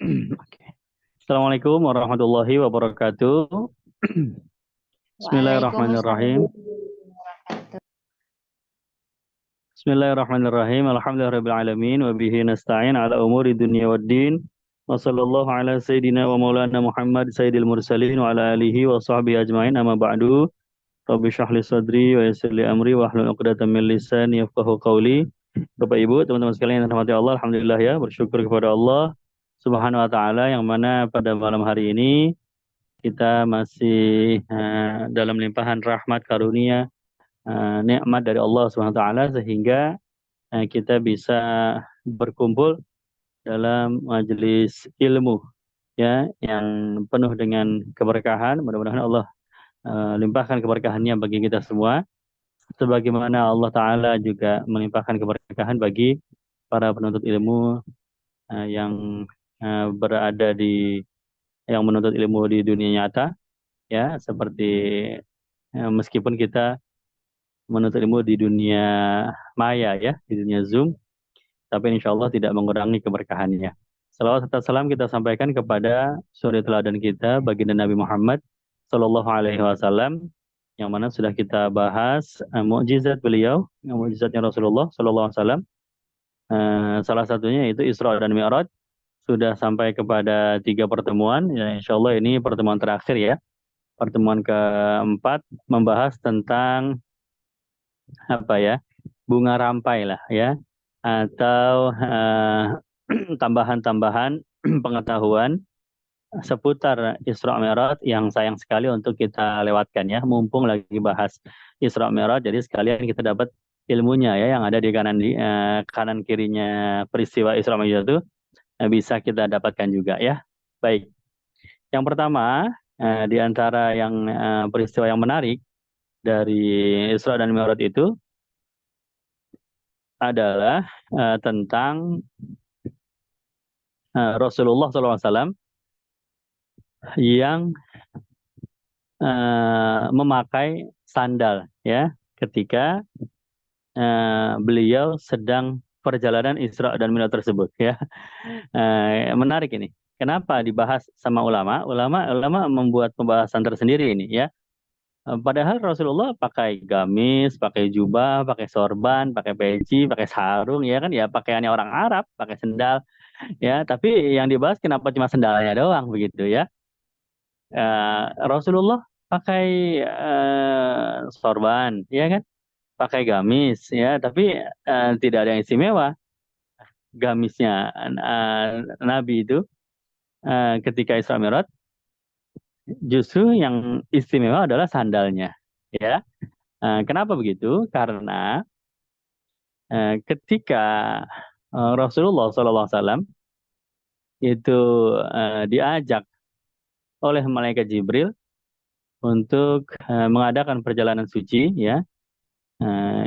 Oke. Assalamualaikum warahmatullahi wabarakatuh. Waalaikumsalam Bismillahirrahmanirrahim. Bismillahirrahmanirrahim. Alhamdulillahirabbil alamin wa bihi nasta'in ala umuri dunya waddin. Wa sallallahu ala sayyidina wa maulana Muhammad sayyidil mursalin wa ala alihi wa sahbihi ajmain. Amma ba'du. Rabbi shrah li sadri wa yassir li amri wa hlul 'uqdatam min lisani yafqahu qawli. Bapak Ibu, teman-teman sekalian yang dirahmati Allah, alhamdulillah ya, bersyukur kepada Allah Subhanahu wa taala yang mana pada malam hari ini kita masih dalam limpahan rahmat karunia nikmat dari Allah Subhanahu wa taala sehingga kita bisa berkumpul dalam majelis ilmu ya yang penuh dengan keberkahan. Mudah-mudahan Allah limpahkan keberkahannya bagi kita semua sebagaimana Allah taala juga melimpahkan keberkahan bagi para penuntut ilmu yang berada di yang menuntut ilmu di dunia nyata ya seperti meskipun kita menuntut ilmu di dunia maya ya, di dunia Zoom, tapi insya Allah tidak mengurangi keberkahannya. Salawat serta salam kita sampaikan kepada suri teladan kita, baginda Nabi Muhammad Sallallahu Alaihi Wasallam, yang mana sudah kita bahas mukjizat beliau, mukjizatnya Rasulullah Sallallahu Alaihi Wasallam. Salah satunya itu Isra dan Mi'raj, sudah sampai kepada 3 pertemuan. Ya, insya Allah ini pertemuan terakhir ya, pertemuan keempat membahas tentang apa ya, bunga rampai lah ya, atau tambahan-tambahan pengetahuan seputar Isra Mi'raj yang sayang sekali untuk kita lewatkan ya, mumpung lagi bahas Isra Mi'raj, jadi sekalian kita dapat ilmunya ya yang ada di kanan kirinya peristiwa Isra Mi'raj itu bisa kita dapatkan juga ya. Baik, yang pertama di antara yang peristiwa yang menarik dari Isra dan Mi'raj itu adalah tentang Rasulullah SAW yang memakai sandal ya ketika beliau sedang perjalanan Isra dan Mi'raj tersebut ya. Menarik ini. Kenapa dibahas sama ulama? Ulama membuat pembahasan tersendiri ini ya. Padahal Rasulullah pakai gamis, pakai jubah, pakai sorban, pakai peci, pakai sarung ya kan ya, pakaiannya orang Arab, pakai sendal ya. Tapi yang dibahas kenapa cuma sendalnya doang begitu ya? Rasulullah pakai sorban, ya kan? Pakai gamis, ya. Tapi tidak ada yang istimewa. Gamisnya Nabi itu ketika Isra Mi'raj, justru yang istimewa adalah sandalnya, ya. Kenapa begitu? Karena ketika Rasulullah SAW itu diajak oleh malaikat Jibril untuk mengadakan perjalanan suci, ya,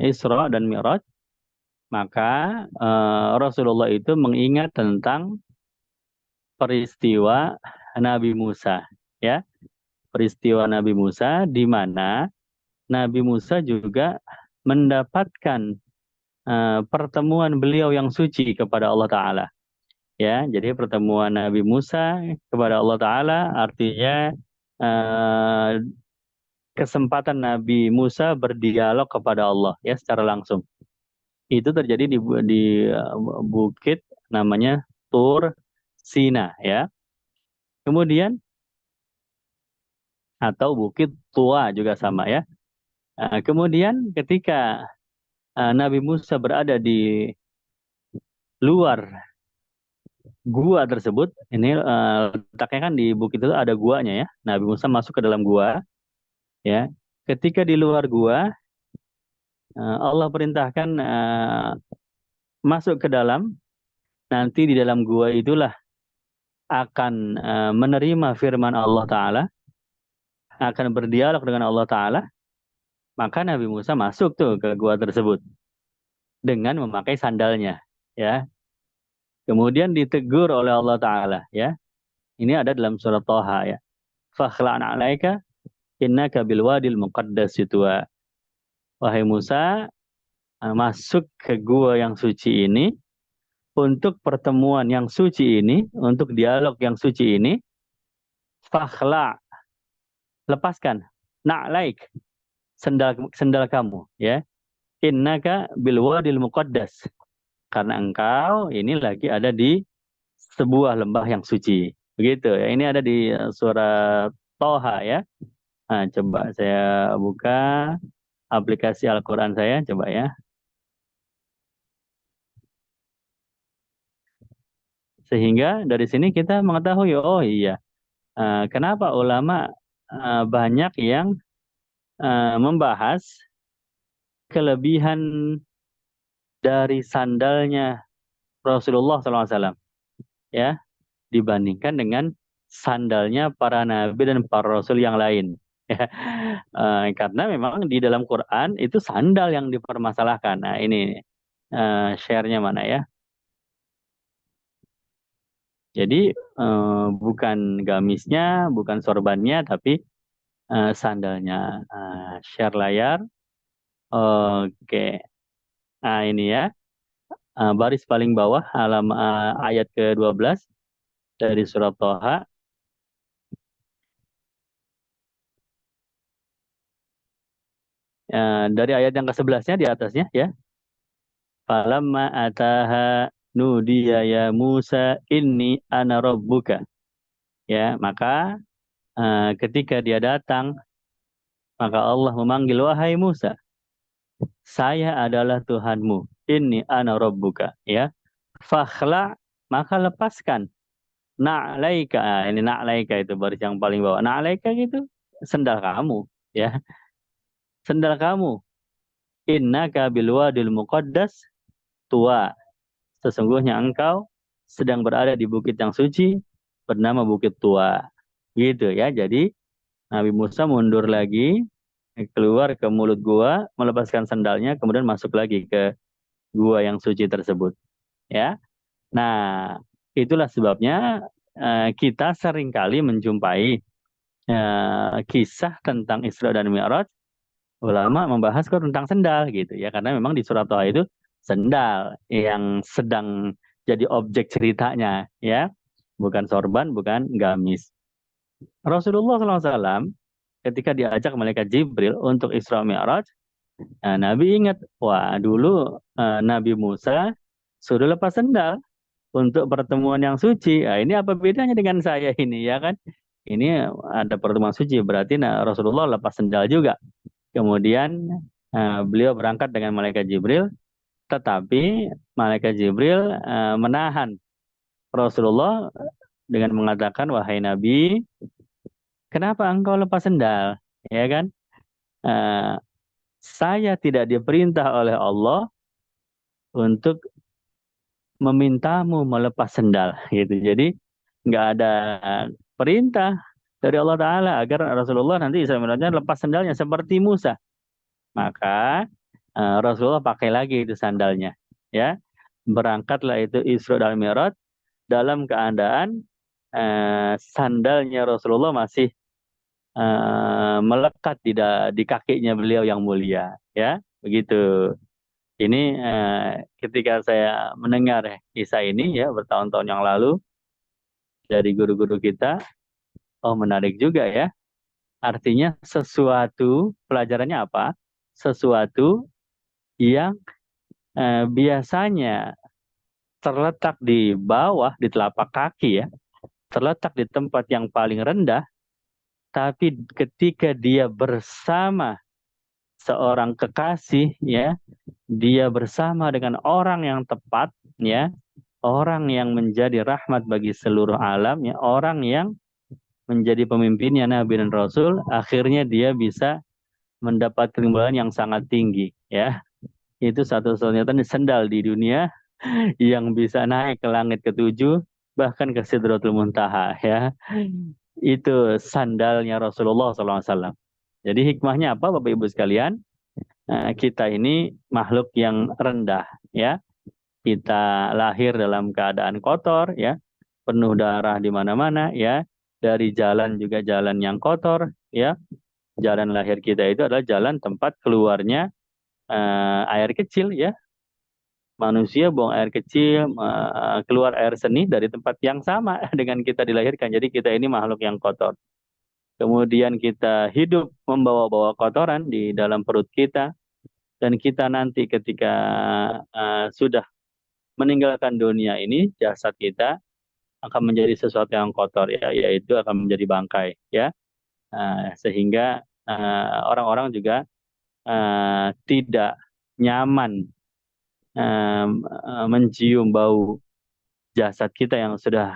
Isra dan Mi'raj, maka Rasulullah itu mengingat tentang peristiwa Nabi Musa, ya, peristiwa Nabi Musa di mana Nabi Musa juga mendapatkan pertemuan beliau yang suci kepada Allah Ta'ala. Ya, jadi pertemuan Nabi Musa kepada Allah Ta'ala artinya eh, kesempatan Nabi Musa berdialog kepada Allah ya secara langsung. Itu terjadi di bukit namanya Tur Sina ya. Kemudian atau Bukit Tua juga sama ya. Kemudian ketika Nabi Musa berada di luar gua tersebut, ini letaknya kan di bukit itu ada guanya ya. Nabi Musa masuk ke dalam gua ya. Ketika di luar gua, Allah perintahkan masuk ke dalam. Nanti di dalam gua itulah akan menerima firman Allah Ta'ala, akan berdialog dengan Allah Ta'ala. Maka Nabi Musa masuk tuh ke gua tersebut dengan memakai sandalnya, ya. Kemudian ditegur oleh Allah Ta'ala, ya. Ini ada dalam surat Thaha, ya. Fakhla'an 'alaika innaka bil wadil muqaddas tuwa. Wahai Musa, masuk ke gua yang suci ini untuk pertemuan yang suci ini, untuk dialog yang suci ini, fakhla, lepaskan, na'laik, sendal sendal kamu, ya. Innaka bil wadil muqaddas. Karena engkau ini lagi ada di sebuah lembah yang suci. Begitu ya. Ini ada di surat Toha ya. Nah, coba saya buka aplikasi Al-Quran saya, coba ya. Sehingga dari sini kita mengetahui, oh iya, kenapa ulama banyak yang membahas kelebihan dari sandalnya Rasulullah SAW ya, dibandingkan dengan sandalnya para nabi dan para rasul yang lain. Ya. Karena memang di dalam Quran itu sandal yang dipermasalahkan. Nah ini share-nya mana ya? Jadi bukan gamisnya, bukan sorbannya, tapi sandalnya. Share layar. Oke. Nah ini ya, baris paling bawah ayat ke-12 dari surat Toha. Dari ayat yang ke-11-nya di atasnya ya. Falamma ataha nudiya ya Musa inni ana rabbuka. Ya, maka ketika dia datang, maka Allah memanggil, wahai Musa, saya adalah Tuhanmu. Inni ana rabbuka. Ya, fakhla, maka lepaskan. Na'laika. Ini na'laika itu baris yang paling bawah. Na'laika gitu sendal kamu. Ya, sendal kamu. Innaka bil wadil muqaddas tua. Sesungguhnya engkau sedang berada di bukit yang suci bernama Bukit Tua. Gitu ya. Jadi Nabi Musa mundur lagi, keluar ke mulut gua, melepaskan sandalnya, kemudian masuk lagi ke gua yang suci tersebut. Ya. Nah, itulah sebabnya kita seringkali menjumpai kisah tentang Isra dan Mi'raj, ulama membahas kok tentang sendal gitu ya, karena memang di surat Toha itu sendal yang sedang jadi objek ceritanya ya, bukan sorban, bukan gamis. Rasulullah SAW ketika diajak malaikat Jibril untuk Isra Mi'raj, Nabi ingat, wah dulu Nabi Musa suruh lepas sendal untuk pertemuan yang suci. Nah, ini apa bedanya dengan saya ini ya kan? Ini ada pertemuan suci, berarti Rasulullah lepas sendal juga. Kemudian beliau berangkat dengan malaikat Jibril, tetapi malaikat Jibril menahan Rasulullah dengan mengatakan, wahai Nabi, kenapa engkau lepas sendal? Ya kan? Eh, saya tidak diperintah oleh Allah untuk memintamu melepas sendal, gitu. Jadi nggak ada perintah dari Allah Taala agar Rasulullah nanti Isra Mi'rajnya lepas sendalnya seperti Musa. Maka Rasulullah pakai lagi itu sandalnya, ya. Berangkatlah itu Isra dan Mi'raj dalam keadaan sandalnya Rasulullah masih melekat di kakinya beliau yang mulia, ya. Begitu. Ini ketika saya mendengar kisah ini ya bertahun-tahun yang lalu dari guru-guru kita, oh menarik juga ya. Artinya sesuatu, pelajarannya apa? Sesuatu yang biasanya terletak di bawah, di telapak kaki ya, terletak di tempat yang paling rendah, tapi ketika dia bersama seorang kekasih ya, dia bersama dengan orang yang tepat ya, orang yang menjadi rahmat bagi seluruh alam ya, orang yang menjadi pemimpinnya Nabi dan Rasul, akhirnya dia bisa mendapat kerimbangan yang sangat tinggi ya. Itu satu-satunya sendal di dunia yang bisa naik ke langit ketujuh, bahkan ke Sidratul Muntaha ya. Itu sandalnya Rasulullah SAW. Jadi hikmahnya apa Bapak Ibu sekalian? Kita ini makhluk yang rendah ya. Kita lahir dalam keadaan kotor ya, penuh darah di mana-mana ya. Dari jalan juga jalan yang kotor ya. Jalan lahir kita itu adalah jalan tempat keluarnya air kecil ya. Manusia buang air kecil, keluar air seni dari tempat yang sama dengan kita dilahirkan. Jadi kita ini makhluk yang kotor. Kemudian kita hidup membawa-bawa kotoran di dalam perut kita. Dan kita nanti ketika sudah meninggalkan dunia ini, jasad kita akan menjadi sesuatu yang kotor, ya, yaitu akan menjadi bangkai, ya. Sehingga orang-orang juga tidak nyaman mencium bau jasad kita yang sudah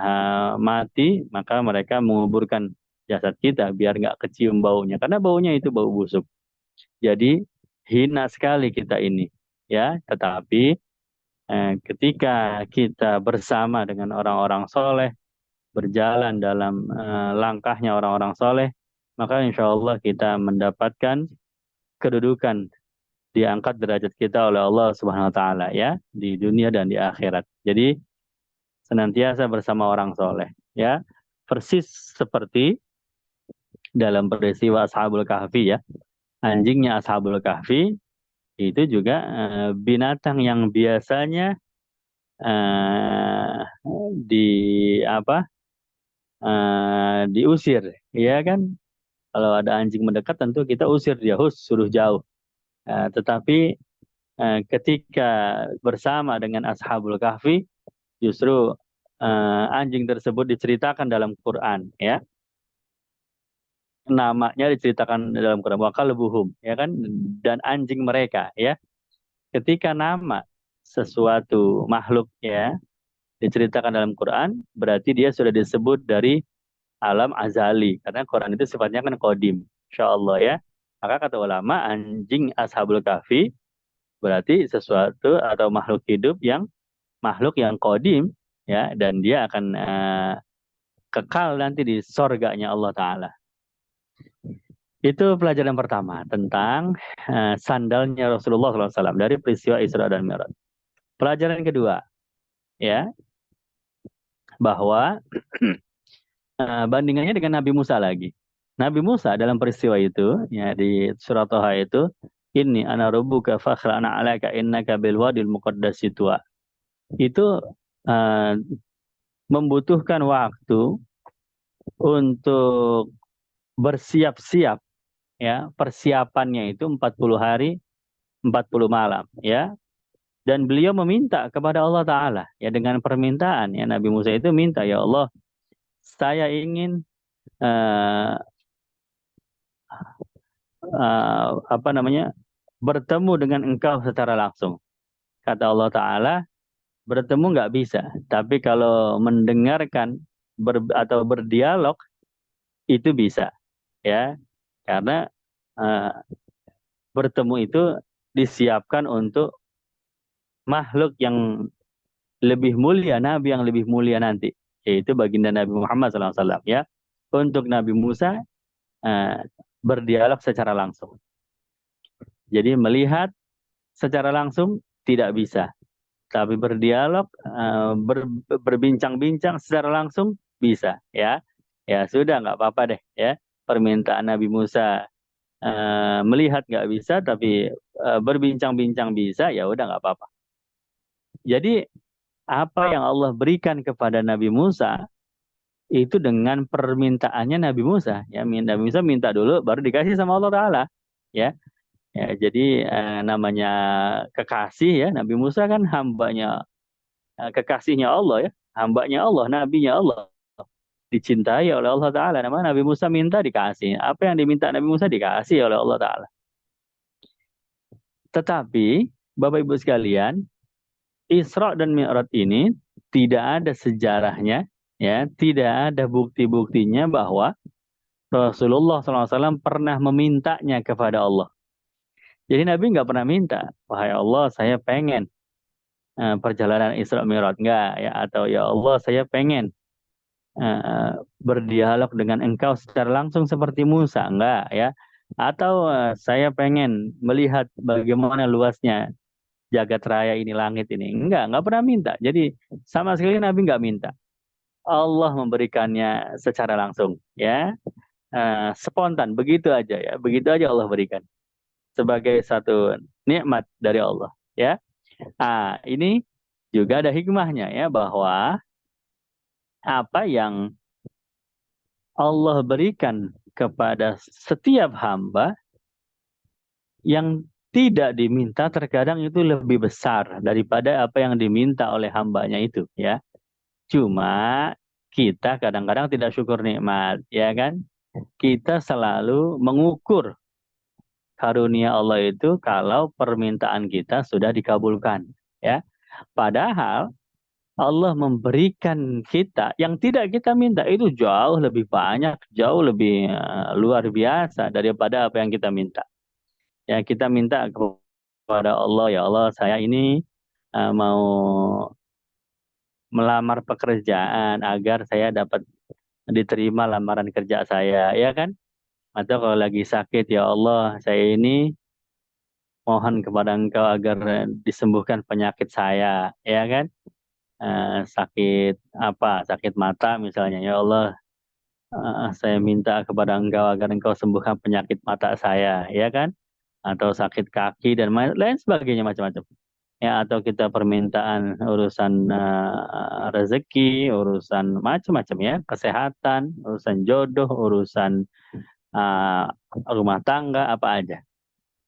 mati, maka mereka menguburkan jasad kita biar nggak kecium baunya, karena baunya itu bau busuk. Jadi hina sekali kita ini, ya. Tetapi ketika kita bersama dengan orang-orang soleh, berjalan dalam langkahnya orang-orang soleh, maka insya Allah kita mendapatkan kedudukan, diangkat derajat kita oleh Allah Subhanahu wa taala, ya, di dunia dan di akhirat. Jadi senantiasa bersama orang soleh, ya. Persis seperti dalam peristiwa Ashabul Kahfi, ya. Anjingnya Ashabul Kahfi itu juga binatang yang biasanya eh, di apa diusir, ya kan? Kalau ada anjing mendekat tentu kita usir dia, suruh jauh. Tetapi ketika bersama dengan Ashabul Kahfi, justru anjing tersebut diceritakan dalam Quran, ya. Namanya diceritakan dalam Quran, wa kalbuhum, ya kan? Dan anjing mereka, ya. Ketika nama sesuatu makhluk, ya, diceritakan dalam Quran, berarti dia sudah disebut dari alam azali, karena Quran itu sifatnya kan kodim, insya Allah, ya. Maka kata ulama, anjing Ashabul Kahfi berarti sesuatu atau makhluk yang kodim, ya, dan dia akan kekal nanti di sorganya Allah Taala. Itu pelajaran pertama tentang sandalnya Rasulullah SAW dari peristiwa Isra dan Mi'raj. Pelajaran kedua, ya, bahwa bandingannya dengan Nabi Musa lagi. Nabi Musa dalam peristiwa itu, ya, di surat Toha itu, ini ana rabbuka fakhla'na 'alaika innaka bil wadil muqaddasi tuwa. Itu eh, membutuhkan waktu untuk bersiap-siap, ya. Persiapannya itu 40 hari 40 malam, ya. Dan beliau meminta kepada Allah Ta'ala, ya, dengan permintaan, ya. Nabi Musa itu minta, ya Allah, saya ingin eh, apa namanya, bertemu dengan engkau secara langsung. Kata Allah Ta'ala, bertemu nggak bisa, tapi kalau mendengarkan atau berdialog itu bisa, ya. Karena eh, bertemu itu disiapkan untuk makhluk yang lebih mulia, nabi yang lebih mulia nanti, yaitu baginda Nabi Muhammad SAW, ya. Untuk Nabi Musa eh, berdialog secara langsung. Jadi melihat secara langsung tidak bisa, tapi berdialog, berbincang-bincang secara langsung bisa, ya. Ya sudah, nggak apa-apa deh, ya. Permintaan Nabi Musa melihat nggak bisa, tapi berbincang-bincang bisa, ya udah nggak apa-apa. Jadi apa yang Allah berikan kepada Nabi Musa itu dengan permintaannya Nabi Musa, ya. Nabi Musa minta dulu, baru dikasih sama Allah Taala, ya. Ya, jadi namanya kekasih, ya. Nabi Musa kan hambanya, kekasihnya Allah, ya. Hambanya Allah, nabinya Allah, dicintai oleh Allah Taala. Namanya Nabi Musa minta dikasih. Apa yang diminta Nabi Musa dikasih oleh Allah Taala. Tetapi Bapak Ibu sekalian, Isra dan Mi'raj ini tidak ada sejarahnya, ya, tidak ada bukti-buktinya bahwa Rasulullah SAW pernah memintanya kepada Allah. Jadi Nabi nggak pernah minta, wahai Allah, saya pengen perjalanan Isra Mi'raj, enggak, ya, atau ya Allah, saya pengen berdialog dengan engkau secara langsung seperti Musa, enggak, ya. Atau saya pengen melihat bagaimana luasnya jagat raya ini, langit ini. Enggak pernah minta. Jadi sama sekali Nabi enggak minta. Allah memberikannya secara langsung, ya. Spontan, begitu aja, ya. Begitu aja Allah berikan sebagai satu nikmat dari Allah, ya. Nah, ini juga ada hikmahnya ya, bahwa apa yang Allah berikan kepada setiap hamba yang tidak diminta terkadang itu lebih besar daripada apa yang diminta oleh hambanya itu ya. Cuma kita kadang-kadang tidak syukur nikmat, ya kan? Kita selalu mengukur karunia Allah itu kalau permintaan kita sudah dikabulkan, ya. Padahal Allah memberikan kita yang tidak kita minta itu jauh lebih banyak, jauh lebih luar biasa daripada apa yang kita minta. Ya, kita minta kepada Allah, ya Allah, saya ini mau melamar pekerjaan agar saya dapat diterima lamaran kerja saya, ya kan? Atau kalau lagi sakit, ya Allah, saya ini mohon kepada Engkau agar disembuhkan penyakit saya, ya kan? Sakit apa? Sakit mata misalnya, ya Allah, saya minta kepada Engkau agar Engkau sembuhkan penyakit mata saya, ya kan? Atau sakit kaki dan lain sebagainya macam-macam. Ya, atau kita permintaan urusan rezeki, urusan macam-macam ya, kesehatan, urusan jodoh, urusan uh, rumah tangga, apa aja.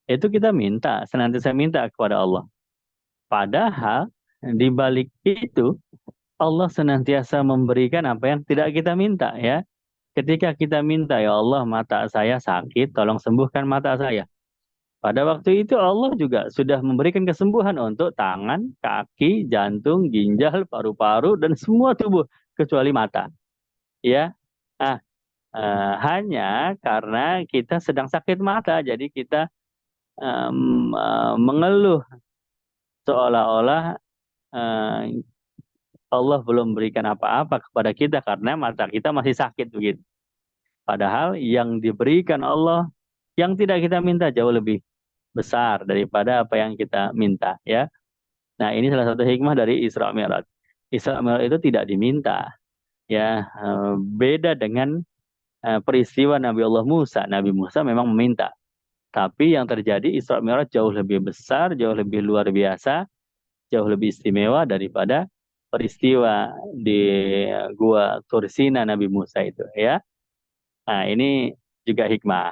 Itu kita minta, senantiasa minta kepada Allah. Padahal di balik itu Allah senantiasa memberikan apa yang tidak kita minta ya. Ketika kita minta, ya Allah, mata saya sakit, tolong sembuhkan mata saya. Pada waktu itu Allah juga sudah memberikan kesembuhan untuk tangan, kaki, jantung, ginjal, paru-paru, dan semua tubuh kecuali mata. Ya, ah, hanya karena kita sedang sakit mata, jadi kita mengeluh seolah-olah eh, Allah belum berikan apa-apa kepada kita karena mata kita masih sakit begitu. Padahal yang diberikan Allah yang tidak kita minta jauh lebih besar daripada apa yang kita minta ya. Nah, ini salah satu hikmah dari Isra Mi'raj. Isra Mi'raj itu tidak diminta ya, beda dengan peristiwa Nabi Allah Musa. Nabi Musa memang meminta. Tapi yang terjadi Isra Mi'raj jauh lebih besar, jauh lebih luar biasa, jauh lebih istimewa daripada peristiwa di Gua Tursina Nabi Musa itu ya. Nah, ini juga hikmah.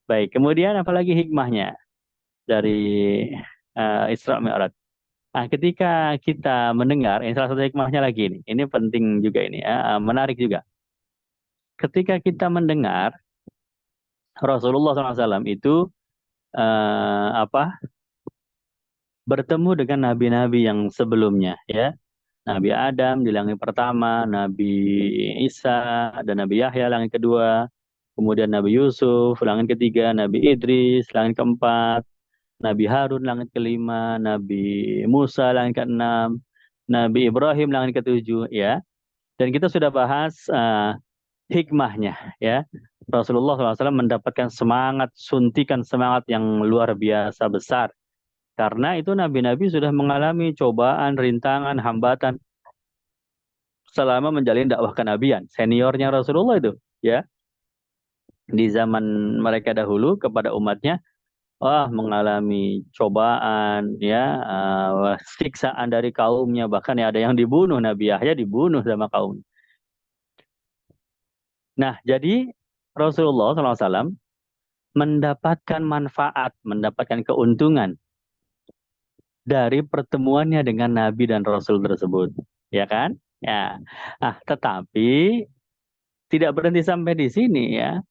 Baik, kemudian apalagi hikmahnya dari Isra Mi'raj? Nah, ketika kita mendengar, ini salah satu hikmahnya lagi ini. Ini penting juga ini ya, menarik juga. Ketika kita mendengar Rasulullah SAW itu apa bertemu dengan nabi-nabi yang sebelumnya ya. Nabi Adam di langit pertama, Nabi Isa dan Nabi Yahya langit kedua, kemudian Nabi Yusuf langit ketiga, Nabi Idris langit keempat, Nabi Harun langit kelima, Nabi Musa langit keenam, Nabi Ibrahim langit ketujuh ya. Dan kita sudah bahas hikmahnya ya. Rasulullah SAW mendapatkan semangat, suntikan semangat yang luar biasa besar. Karena itu nabi-nabi sudah mengalami cobaan, rintangan, hambatan selama menjalin dakwah kenabian. Seniornya Rasulullah itu ya. Di zaman mereka dahulu kepada umatnya, wah, mengalami cobaan ya, siksaan dari kaumnya, bahkan ya ada yang dibunuh, Nabi Yahya dibunuh sama kaum. Nah, jadi Rasulullah SAW mendapatkan manfaat, mendapatkan keuntungan dari pertemuannya dengan Nabi dan Rasul tersebut, ya kan? Ya, tetapi tidak berhenti sampai di sini ya.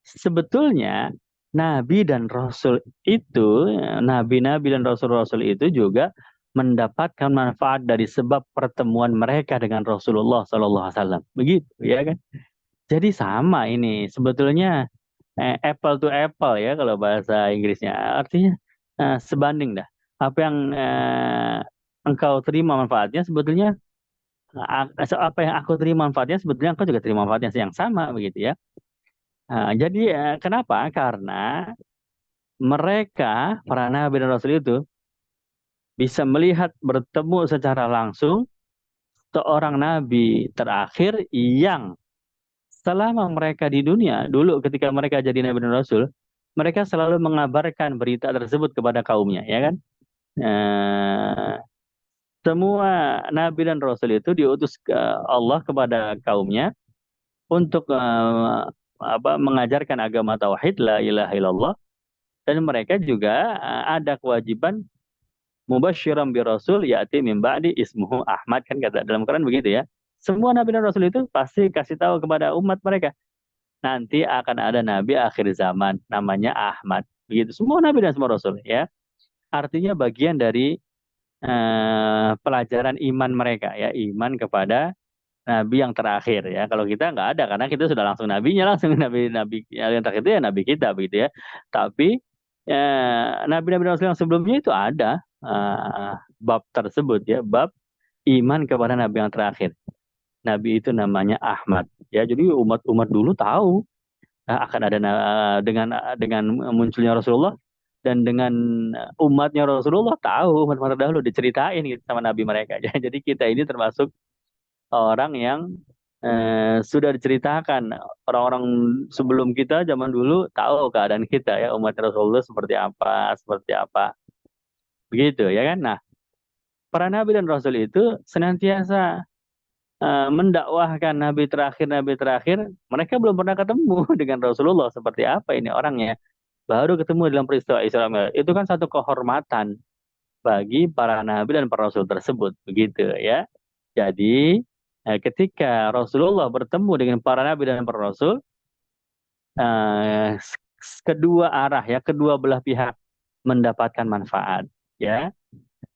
Sebetulnya Nabi dan Rasul itu, Nabi-Nabi dan Rasul-Rasul itu juga mendapatkan manfaat dari sebab pertemuan mereka dengan Rasulullah SAW. Begitu, ya kan? Jadi sama ini sebetulnya apple to apple ya kalau bahasa Inggrisnya. Artinya sebanding dah. Apa yang engkau terima manfaatnya sebetulnya apa yang aku terima manfaatnya sebetulnya engkau juga terima manfaatnya yang sama begitu ya. Jadi kenapa? Karena mereka para nabi dan rasul itu bisa melihat bertemu secara langsung seorang nabi terakhir yang selama mereka di dunia dulu ketika mereka jadi nabi dan rasul, mereka selalu mengabarkan berita tersebut kepada kaumnya, ya kan? Eh, semua nabi dan rasul itu diutus ke Allah kepada kaumnya untuk mengajarkan agama tauhid la ilaha illallah, dan mereka juga ada kewajiban mubasysyiran bi rasul ya'ti min ba'di ismuhu Ahmad, kan kata dalam Quran begitu ya. Semua nabi dan rasul itu pasti kasih tahu kepada umat mereka, nanti akan ada nabi akhir zaman namanya Ahmad. Begitu semua nabi dan semua rasul ya. Artinya bagian dari pelajaran iman mereka ya, iman kepada nabi yang terakhir ya. Kalau kita nggak ada, karena kita sudah langsung nabinya, langsung nabi-nabi yang terakhir itu ya nabi kita begitu ya. Tapi nabi-nabi Rasul yang sebelumnya itu ada bab tersebut ya, bab iman kepada nabi yang terakhir. Nabi itu namanya Ahmad ya. Jadi umat-umat dulu tahu akan ada dengan munculnya Rasulullah, dan dengan umatnya Rasulullah tahu, umat-umat dahulu diceritain gitu sama nabi mereka. Jadi kita ini termasuk orang yang sudah diceritakan, orang-orang sebelum kita zaman dulu tahu keadaan kita ya, umat Rasulullah seperti apa begitu ya kan. Nah, para nabi dan rasul itu senantiasa mendakwahkan nabi terakhir, mereka belum pernah ketemu dengan Rasulullah seperti apa ini orangnya, baru ketemu dalam peristiwa Isra Mi'raj. Itu kan satu kehormatan bagi para nabi dan para rasul tersebut begitu ya. Jadi ketika Rasulullah bertemu dengan para nabi dan para rasul, kedua arah ya, kedua belah pihak mendapatkan manfaat ya.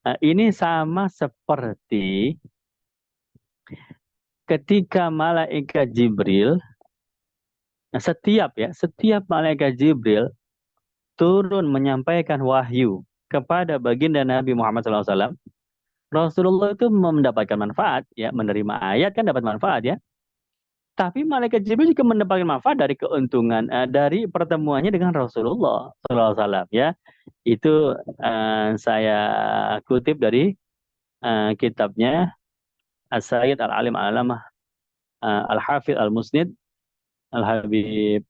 Ini sama seperti ketika malaikat Jibril, setiap malaikat Jibril turun menyampaikan wahyu kepada baginda Nabi Muhammad SAW, Rasulullah itu mendapatkan manfaat ya, menerima ayat kan dapat manfaat ya. Tapi malaikat Jibril juga mendapatkan manfaat dari keuntungan dari pertemuannya dengan Rasulullah SAW ya. Itu saya kutip dari kitabnya As-Sayyid Al-Alim Al-Alamah Al-Hafidh Al-Musnid Al-Habib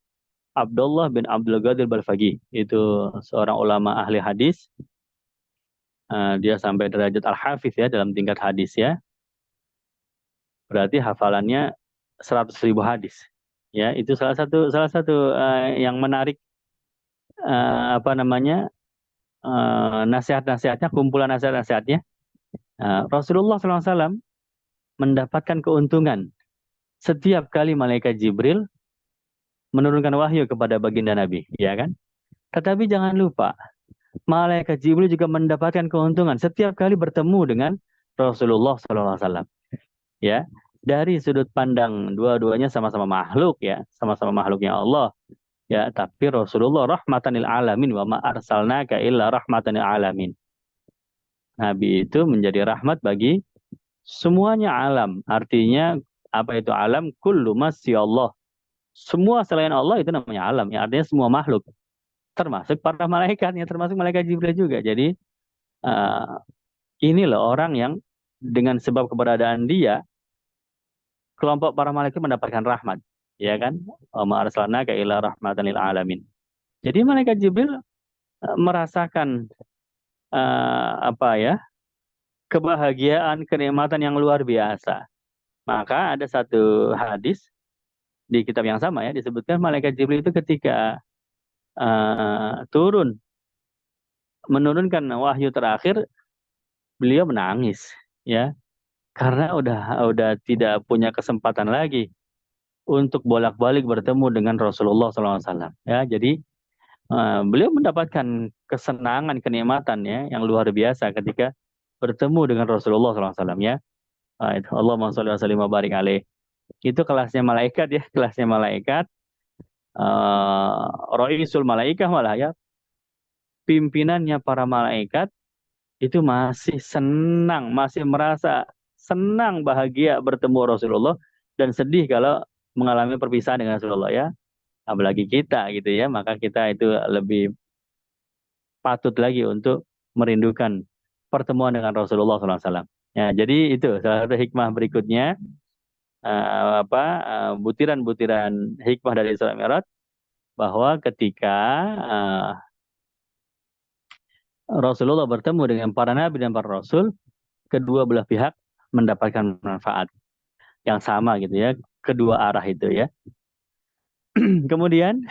Abdullah bin Abdul Qadir Balfaqih. Itu seorang ulama ahli hadis. Dia sampai derajat Al-Hafidh ya, dalam tingkat hadis ya. Berarti hafalannya 100.000 hadis. Ya, itu salah satu yang menarik, apa namanya, nasihat-nasihatnya, kumpulan nasihat-nasihatnya. Rasulullah SAW mendapatkan keuntungan setiap kali malaikat Jibril menurunkan wahyu kepada baginda Nabi, ya kan? Tetapi jangan lupa, malaikat Jibril juga mendapatkan keuntungan setiap kali bertemu dengan Rasulullah SAW. Ya, dari sudut pandang dua-duanya sama-sama makhluk ya, sama-sama makhluknya Allah. Ya, tapi Rasulullah rahmatan lil alamin, wa ma arsalnaka illa rahmatan lil alamin. Nabi itu menjadi rahmat bagi semuanya alam. Artinya apa itu alam? Kullu masya Allah. Semua selain Allah itu namanya alam. Ya, artinya semua makhluk. Termasuk para malaikatnya, termasuk malaikat Jibril juga. Jadi uh, ini loh orang yang dengan sebab keberadaan dia, kelompok para malaikat mendapatkan rahmat. Ya kan? Wa ma arsalnaka illa rahmatan lil alamin. Jadi malaikat Jibril merasakan apa ya, kebahagiaan, kenikmatan yang luar biasa. Maka ada satu hadis di kitab yang sama ya, disebutkan malaikat Jibril itu ketika turun menurunkan wahyu terakhir, beliau menangis ya, karena udah tidak punya kesempatan lagi untuk bolak-balik bertemu dengan Rasulullah SAW ya. Jadi beliau mendapatkan kesenangan, kenikmatan ya yang luar biasa ketika bertemu dengan Rasulullah SAW ya. Itu Allahumma sholli wa sallim wa barik alaih. Itu kelasnya malaikat ya, kelasnya malaikat. Raisul malaikah malah ya, pimpinannya para malaikat itu masih senang, masih merasa senang, bahagia bertemu Rasulullah, dan sedih kalau mengalami perpisahan dengan Rasulullah ya. Apalagi kita gitu ya, maka kita itu lebih patut lagi untuk merindukan pertemuan dengan Rasulullah SAW. Ya, jadi itu salah satu hikmah berikutnya, butiran-butiran hikmah dari Isra Mi'raj, bahwa ketika uh, Rasulullah bertemu dengan para nabi dan para rasul, kedua belah pihak mendapatkan manfaat yang sama gitu ya, kedua arah itu ya. Kemudian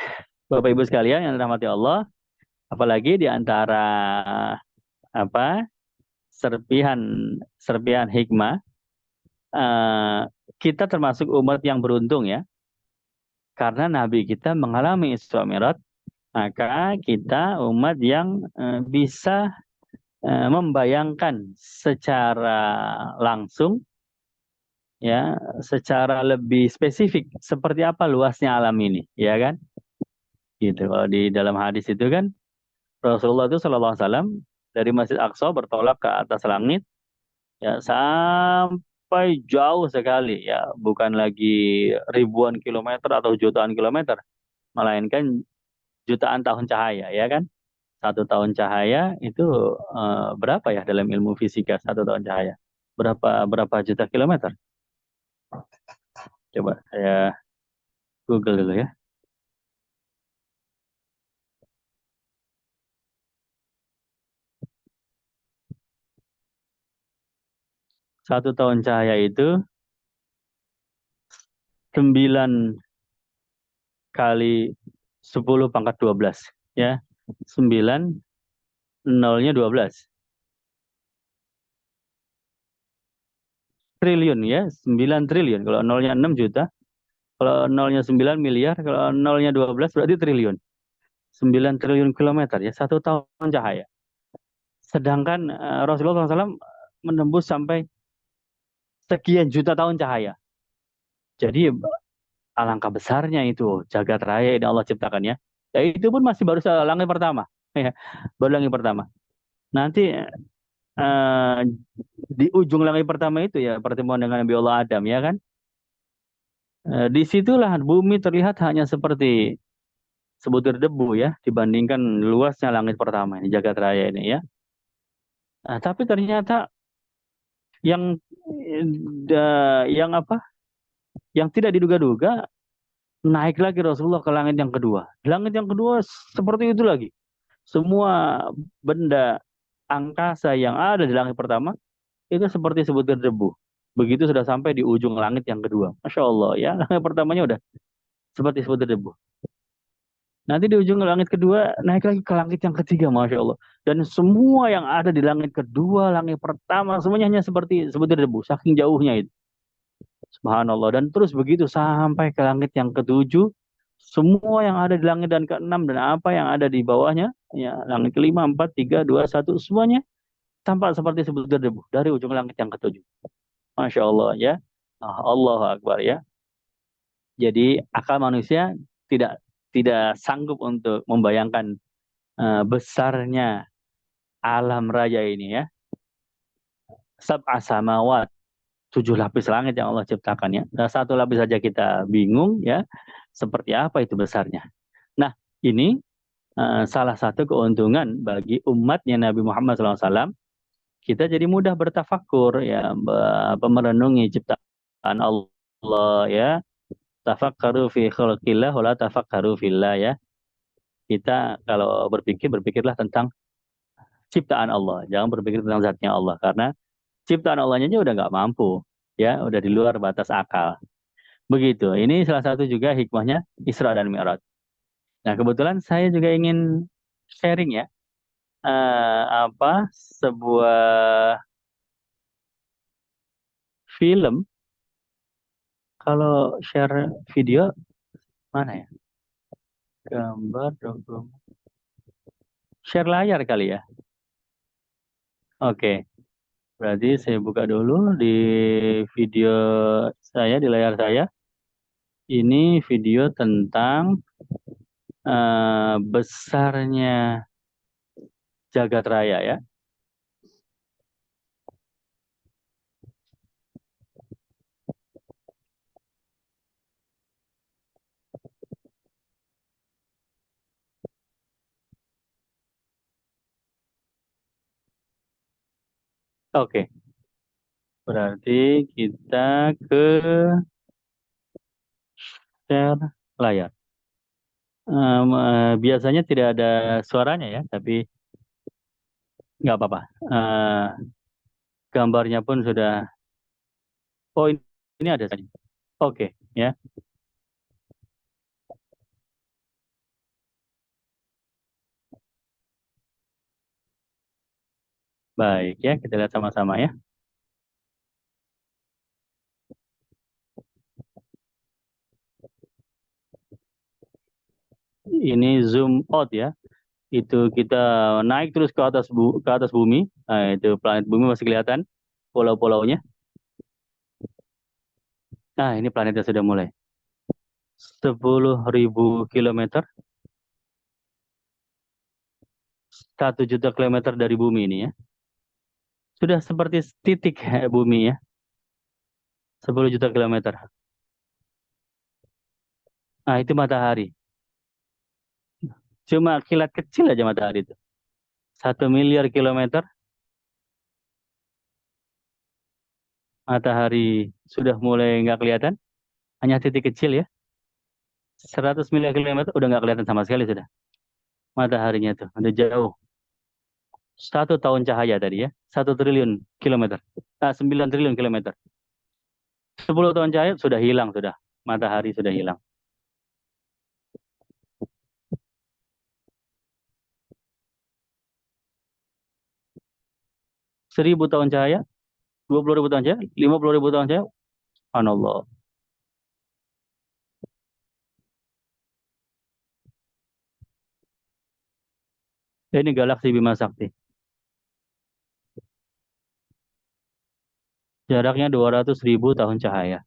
Bapak Ibu sekalian yang dirahmati Allah, apalagi di antara apa serpihan serpihan hikmah, eh, kita termasuk umat yang beruntung ya, karena Nabi kita mengalami Isra Mi'raj, maka kita umat yang bisa membayangkan secara langsung ya, secara lebih spesifik seperti apa luasnya alam ini, ya kan? Gitu. Kalau di dalam hadis itu kan Rasulullah itu Shallallahu Alaihi Wasallam dari Masjid Aqsa bertolak ke atas langit ya sampai jauh sekali ya, bukan lagi ribuan kilometer atau jutaan kilometer, melainkan jutaan tahun cahaya, ya kan? Satu tahun cahaya itu berapa ya dalam ilmu fisika satu tahun cahaya? Berapa berapa juta kilometer? Coba saya Google dulu ya. Satu tahun cahaya itu 9 kali 10 pangkat 12 ya. 9 nolnya 12 triliun ya, 9 triliun. Kalau nolnya 6 juta, kalau nolnya 9 miliar, kalau nolnya 12 berarti triliun. 9 triliun kilometer ya, satu tahun cahaya. Sedangkan Rasulullah SAW menembus sampai sekian juta tahun cahaya. Jadi alangkah besarnya itu jagat raya yang Allah ciptakan ya. Ya itu pun masih baru langit pertama. Ya, baru langit pertama. Nanti di ujung langit pertama itu ya pertemuan dengan Nabi Allah Adam ya kan. Disitulah bumi terlihat hanya seperti sebutir debu ya dibandingkan luasnya langit pertama ini jagat raya ini ya. Tapi ternyata yang yang apa? Yang tidak diduga-duga naik lagi Rasulullah ke langit yang kedua. Langit yang kedua seperti itu lagi. Semua benda angkasa yang ada di langit pertama itu seperti sebutir debu. Begitu sudah sampai di ujung langit yang kedua. Masya Allah ya, langit pertamanya udah seperti sebutir debu. Nanti di ujung langit kedua naik lagi ke langit yang ketiga, Masya Allah. Dan semua yang ada di langit kedua, langit pertama, semuanya hanya seperti sebutir debu, saking jauhnya itu. Subhanallah. Dan terus begitu sampai ke langit yang ketujuh, semua yang ada di langit dan keenam dan apa yang ada di bawahnya, ya langit kelima, empat, tiga, dua, satu, semuanya tampak seperti sebutir debu dari ujung langit yang ketujuh. Masya Allah ya. Allahu Akbar ya. Jadi akal manusia tidak tidak sanggup untuk membayangkan besarnya alam raya ini ya. Sab'a samawat, 7 lapis langit yang Allah ciptakan ya. Nah, satu lapis saja kita bingung ya, seperti apa itu besarnya. Nah, ini salah satu keuntungan bagi umatnya Nabi Muhammad SAW. Kita jadi mudah bertafakur ya, merenungi ciptaan Allah ya. Tafakkaru fi khalqillah wa la tafakkaru fillah ya. Kita kalau berpikir, berpikirlah tentang ciptaan Allah. Jangan berpikir tentang zatnya Allah. Karena ciptaan Allahnya aja udah nggak mampu. Ya, udah di luar batas akal. Begitu. Ini salah satu juga hikmahnya Isra dan Mi'raj. Nah, kebetulan saya juga ingin sharing ya. Sebuah film. Kalau share video, mana ya? Gambar, dokumen. Share layar kali ya? Oke. Berarti saya buka dulu di video saya, di layar saya. Ini video tentang besarnya jagat raya ya. Oke, berarti kita ke share layar. Biasanya tidak ada suaranya ya, tapi nggak apa-apa. Eh, Gambarnya pun sudah. Oh, ini ada saja. Oke, ya. Baik ya, kita lihat sama-sama ya. Ini zoom out ya. Itu kita naik terus ke atas bumi. Nah, itu planet bumi masih kelihatan pulau-pulaunya. Nah, ini planetnya sudah mulai. 10.000 kilometer, 1 juta kilometer dari bumi ini ya. Sudah seperti titik bumi ya, 10 juta kilometer. Nah, itu matahari. Cuma kilat kecil aja matahari itu. 1 miliar kilometer, matahari sudah mulai nggak kelihatan. Hanya titik kecil ya. 100 miliar kilometer udah nggak kelihatan sama sekali sudah. Mataharinya tuh, udah jauh. 1 tahun cahaya tadi ya. 1 triliun kilometer. 9 triliun kilometer. 10 tahun cahaya sudah hilang sudah. Matahari sudah hilang. 1.000 tahun cahaya, 20.000 tahun cahaya, 50.000 tahun cahaya. Subhanallah. Ini galaksi Bima Sakti. Jaraknya 200.000 tahun cahaya.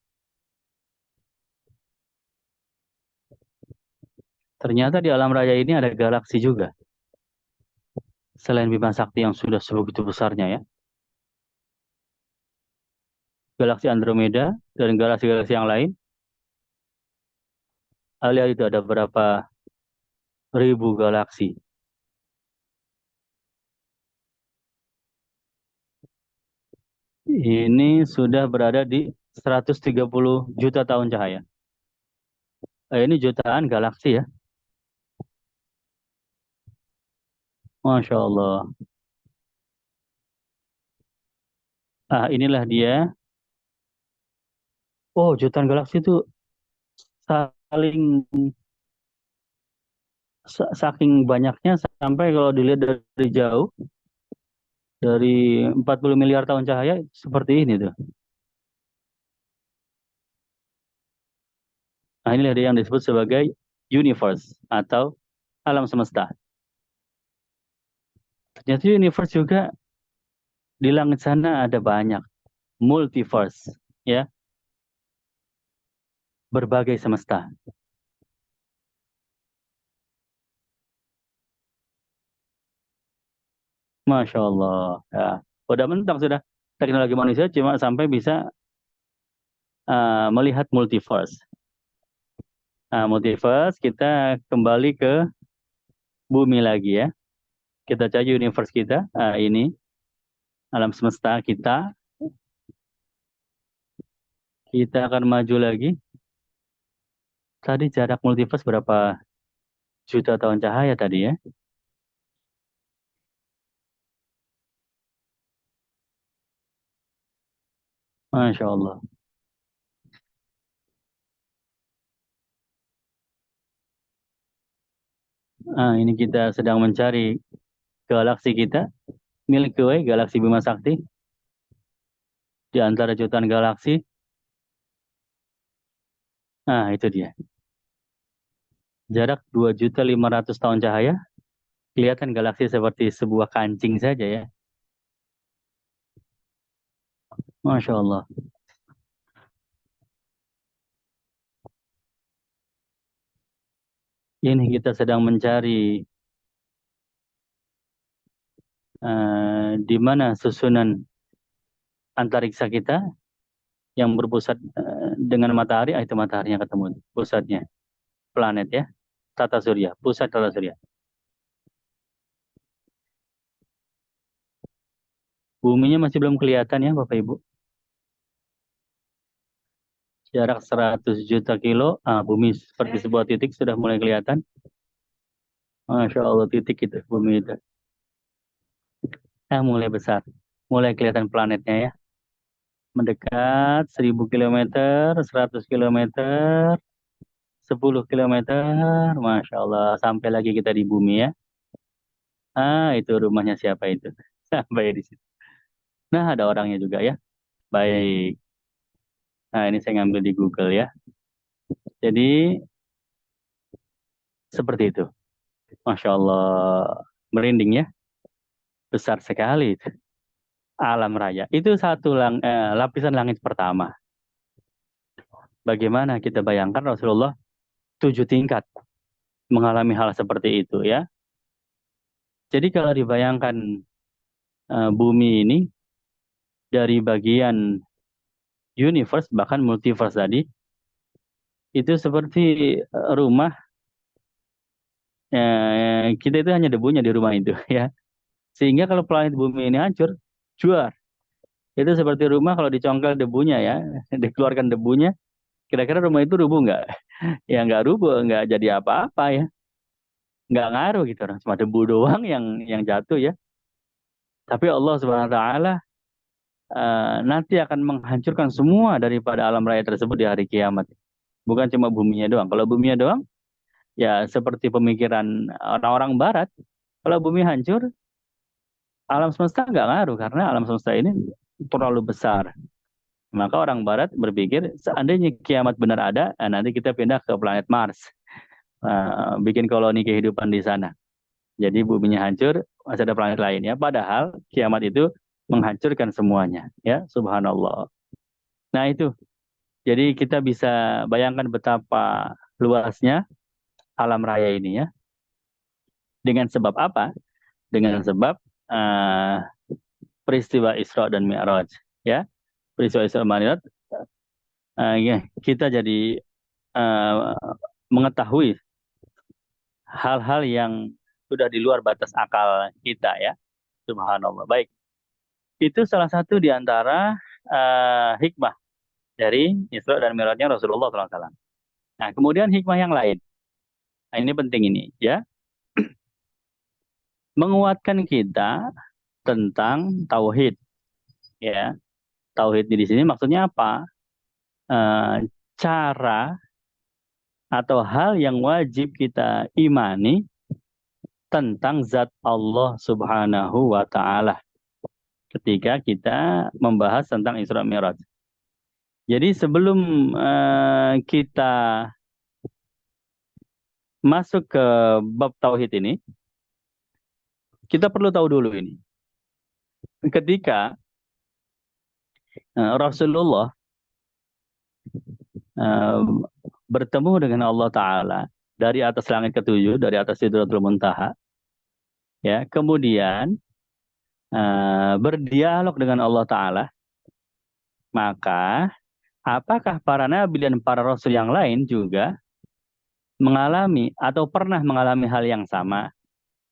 Ternyata di alam raya ini ada galaksi juga. Selain Bima Sakti yang sudah sebegitu besarnya ya. Galaksi Andromeda dan galaksi-galaksi yang lain. Lihat itu ada berapa ribu galaksi. Ini sudah berada di 130 juta tahun cahaya. Ini jutaan galaksi ya. Masya Allah. Inilah dia. Oh, jutaan galaksi itu saling saking banyaknya sampai kalau dilihat dari jauh, dari 40 miliar tahun cahaya seperti ini tuh. Nah, inilah dia yang disebut sebagai universe atau alam semesta. Ternyata universe juga di langit sana ada banyak, multiverse, ya, berbagai semesta. Masya Allah. Ya. Udah mentang sudah teknologi manusia cuma sampai bisa melihat multiverse. Nah, multiverse kita kembali ke bumi lagi ya. Kita cari universe kita. Ini alam semesta kita. Kita akan maju lagi. Tadi jarak multiverse berapa juta tahun cahaya tadi ya? Masya Allah. Ini kita sedang mencari galaksi kita, Milky Way, galaksi Bima Sakti, di antara jutaan galaksi. Itu dia. Jarak 2.500.000 tahun cahaya, kelihatan galaksi seperti sebuah kancing saja ya. Masya Allah. Ini kita sedang mencari di mana susunan antariksa kita yang berpusat dengan matahari. Itu mataharinya ketemu, pusatnya, planet ya, tata surya, pusat tata surya. Buminya masih belum kelihatan ya Bapak Ibu. Jarak 100 juta kilo, bumi seperti sebuah titik sudah mulai kelihatan. Masya Allah, titik itu bumi itu. Mulai besar. Mulai kelihatan planetnya ya. Mendekat 1000 kilometer, 100 kilometer, 10 kilometer, Masya Allah. Sampai lagi kita di bumi ya. Itu rumahnya siapa itu? Sampai di situ. Nah, ada orangnya juga ya. Baik. Nah, ini saya ngambil di Google ya. Jadi, seperti itu. Masya Allah. Merinding ya. Besar sekali itu. Alam raya. Itu satu lapisan langit pertama. Bagaimana kita bayangkan Rasulullah 7 tingkat mengalami hal seperti itu ya. Jadi kalau dibayangkan bumi ini dari bagian universe bahkan multiverse tadi itu seperti rumah, kita itu hanya debunya di rumah itu ya. Sehingga kalau planet bumi ini hancur, juar. Itu seperti rumah kalau dicongkel debunya ya, dikeluarkan debunya, kira-kira rumah itu rubuh nggak? Ya nggak rubuh, nggak jadi apa-apa ya, nggak ngaruh gitu, cuma debu doang yang jatuh ya. Tapi Allah Subhanahu Wa Taala nanti akan menghancurkan semua daripada alam raya tersebut di hari kiamat. Bukan cuma buminya doang. Kalau buminya doang, ya seperti pemikiran orang-orang Barat, kalau bumi hancur, alam semesta nggak ngaruh karena alam semesta ini terlalu besar. Maka orang Barat berpikir seandainya kiamat benar ada, nanti kita pindah ke planet Mars, bikin koloni kehidupan di sana. Jadi buminya hancur, masih ada planet lain ya. Padahal kiamat itu menghancurkan semuanya, ya Subhanallah. Nah itu, jadi kita bisa bayangkan betapa luasnya alam raya ini ya. Dengan sebab apa? Dengan sebab uh, peristiwa Isra dan Mi'raj, ya. Peristiwa Isra dan Mi'raj, ya, kita jadi uh, mengetahui hal-hal yang sudah di luar batas akal kita ya. Subhanallah. Baik. Itu salah satu di antara hikmah dari Isra dan Mi'rajnya Rasulullah SAW. Nah, kemudian hikmah yang lain. Nah, ini penting ini ya. Menguatkan kita tentang tauhid ya. Tauhid di sini maksudnya apa? Cara atau hal yang wajib kita imani tentang zat Allah Subhanahu wa taala ketika kita membahas tentang Isra Mi'raj. Jadi sebelum kita masuk ke bab tauhid ini, kita perlu tahu dulu ini. Ketika Rasulullah uh, bertemu dengan Allah Ta'ala dari atas langit ketujuh, dari atas Sidratul Muntaha, ya, kemudian berdialog dengan Allah Ta'ala, maka apakah para nabi dan para rasul yang lain juga mengalami atau pernah mengalami hal yang sama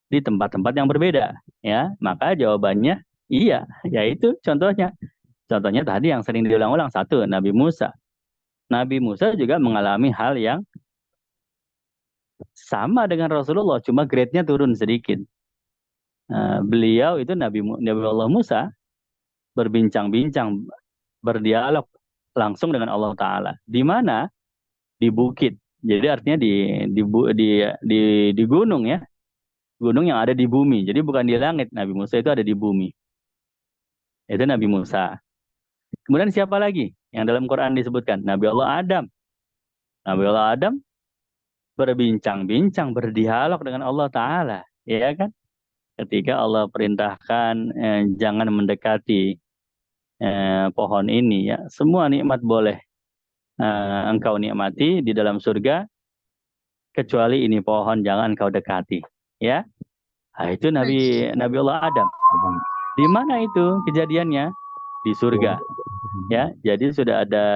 di tempat-tempat yang berbeda? Ya, maka jawabannya iya, yaitu contohnya tadi yang sering diulang-ulang, satu, Nabi Musa. Nabi Musa juga mengalami hal yang sama dengan Rasulullah, cuma grade-nya turun sedikit. Beliau itu Nabi Allah Musa berbincang-bincang, berdialog langsung dengan Allah Ta'ala. Di mana? Di bukit. Jadi artinya di gunung ya. Gunung yang ada di bumi. Jadi bukan di langit. Nabi Musa itu ada di bumi. Itu Nabi Musa. Kemudian siapa lagi yang dalam Quran disebutkan? Nabi Allah Adam. Nabi Allah Adam berbincang-bincang, berdialog dengan Allah Ta'ala. Ya kan? Ketika Allah perintahkan jangan mendekati pohon ini ya. Semua nikmat boleh engkau nikmati di dalam surga, kecuali ini pohon jangan engkau dekati. Ya. Nah, itu Nabi Allah Adam. Di mana itu kejadiannya? Di surga. Ya, jadi sudah ada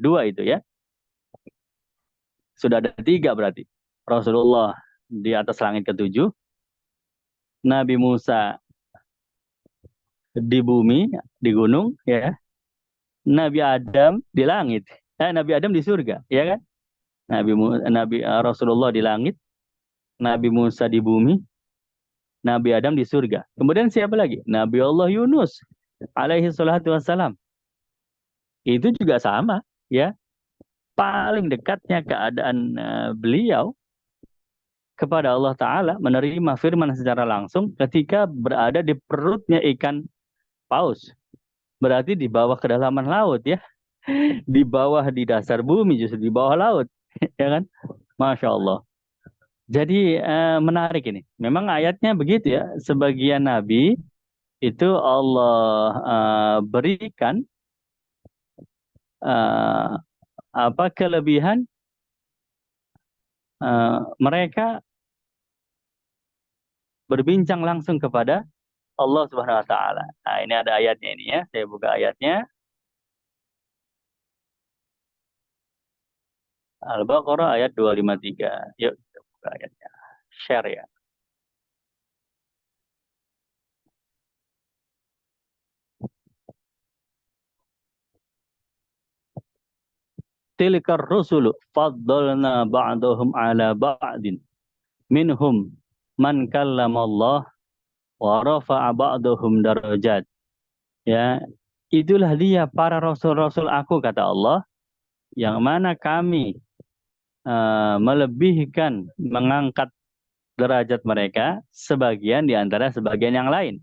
dua itu ya. Sudah ada tiga berarti. Rasulullah di atas langit ketujuh, Nabi Musa di bumi, di gunung, ya. Nabi Adam di langit. Nabi Adam di surga, ya kan? Nabi Rasulullah di langit, Nabi Musa di bumi, Nabi Adam di surga. Kemudian siapa lagi? Nabi Allah Yunus alaihi salatu wassalam. Itu juga sama, ya. Paling dekatnya keadaan beliau kepada Allah Ta'ala menerima firman secara langsung ketika berada di perutnya ikan paus. Berarti di bawah kedalaman laut, ya. Di bawah, di dasar bumi, justru di bawah laut. Ya kan? Masya Allah. Jadi menarik ini. Memang ayatnya begitu, ya. Sebagian nabi itu Allah berikan eh, apa kelebihan mereka berbincang langsung kepada Allah Subhanahu wa taala. Nah, ini ada ayatnya ini, ya. Saya buka ayatnya. Al-Baqarah ayat 253. Yuk kita buka ayatnya. Share, ya. Tilkar rusulu faddalna ba'dahum ala ba'din. Minhum man kallamallah wa rafa'a ba'dahum darajat. Ya, itulah dia para rasul-rasul aku, kata Allah, yang mana kami melebihkan, mengangkat derajat mereka sebagian di antara sebagian yang lain.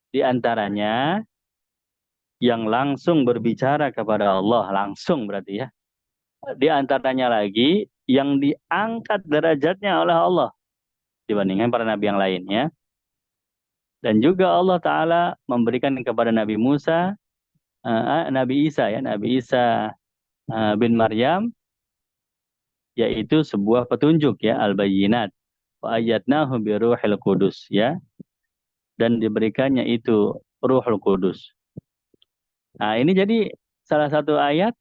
Di antaranya yang langsung berbicara kepada Allah, langsung berarti, ya. Di antaranya lagi yang diangkat derajatnya oleh Allah dibandingkan para nabi yang lainnya. Dan juga Allah Ta'ala memberikan kepada Nabi Musa, Nabi Isa, ya, Nabi Isa bin Maryam, yaitu sebuah petunjuk, ya, al-bayyinat. Wa ayyadnahu bi ruhil qudus, ya, dan diberikannya itu Ruhul Kudus. Nah, ini jadi salah satu ayat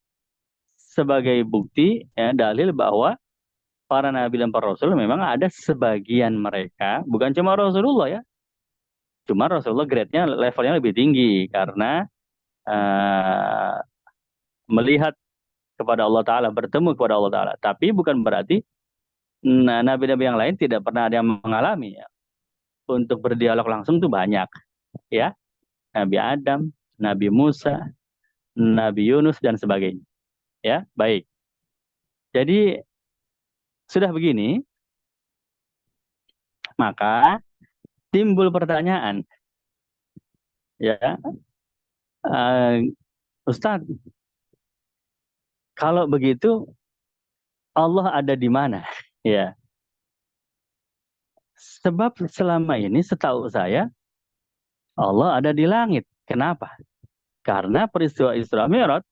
sebagai bukti, ya, dalil bahwa para nabi dan para rasul memang ada sebagian mereka, bukan cuma Rasulullah, ya. Cuma Rasulullah grade-nya, levelnya lebih tinggi karena uh, melihat kepada Allah Ta'ala, bertemu kepada Allah Ta'ala. Tapi bukan berarti nabi-nabi yang lain tidak pernah ada yang mengalami, ya. Untuk berdialog langsung tuh banyak, ya. Nabi Adam, Nabi Musa, Nabi Yunus, dan sebagainya. Ya, baik. Jadi sudah begini, maka timbul pertanyaan, ya, Ustadz, kalau begitu Allah ada di mana? Ya, sebab selama ini setahu saya Allah ada di langit. Kenapa? Karena peristiwa Isra Mi'raj,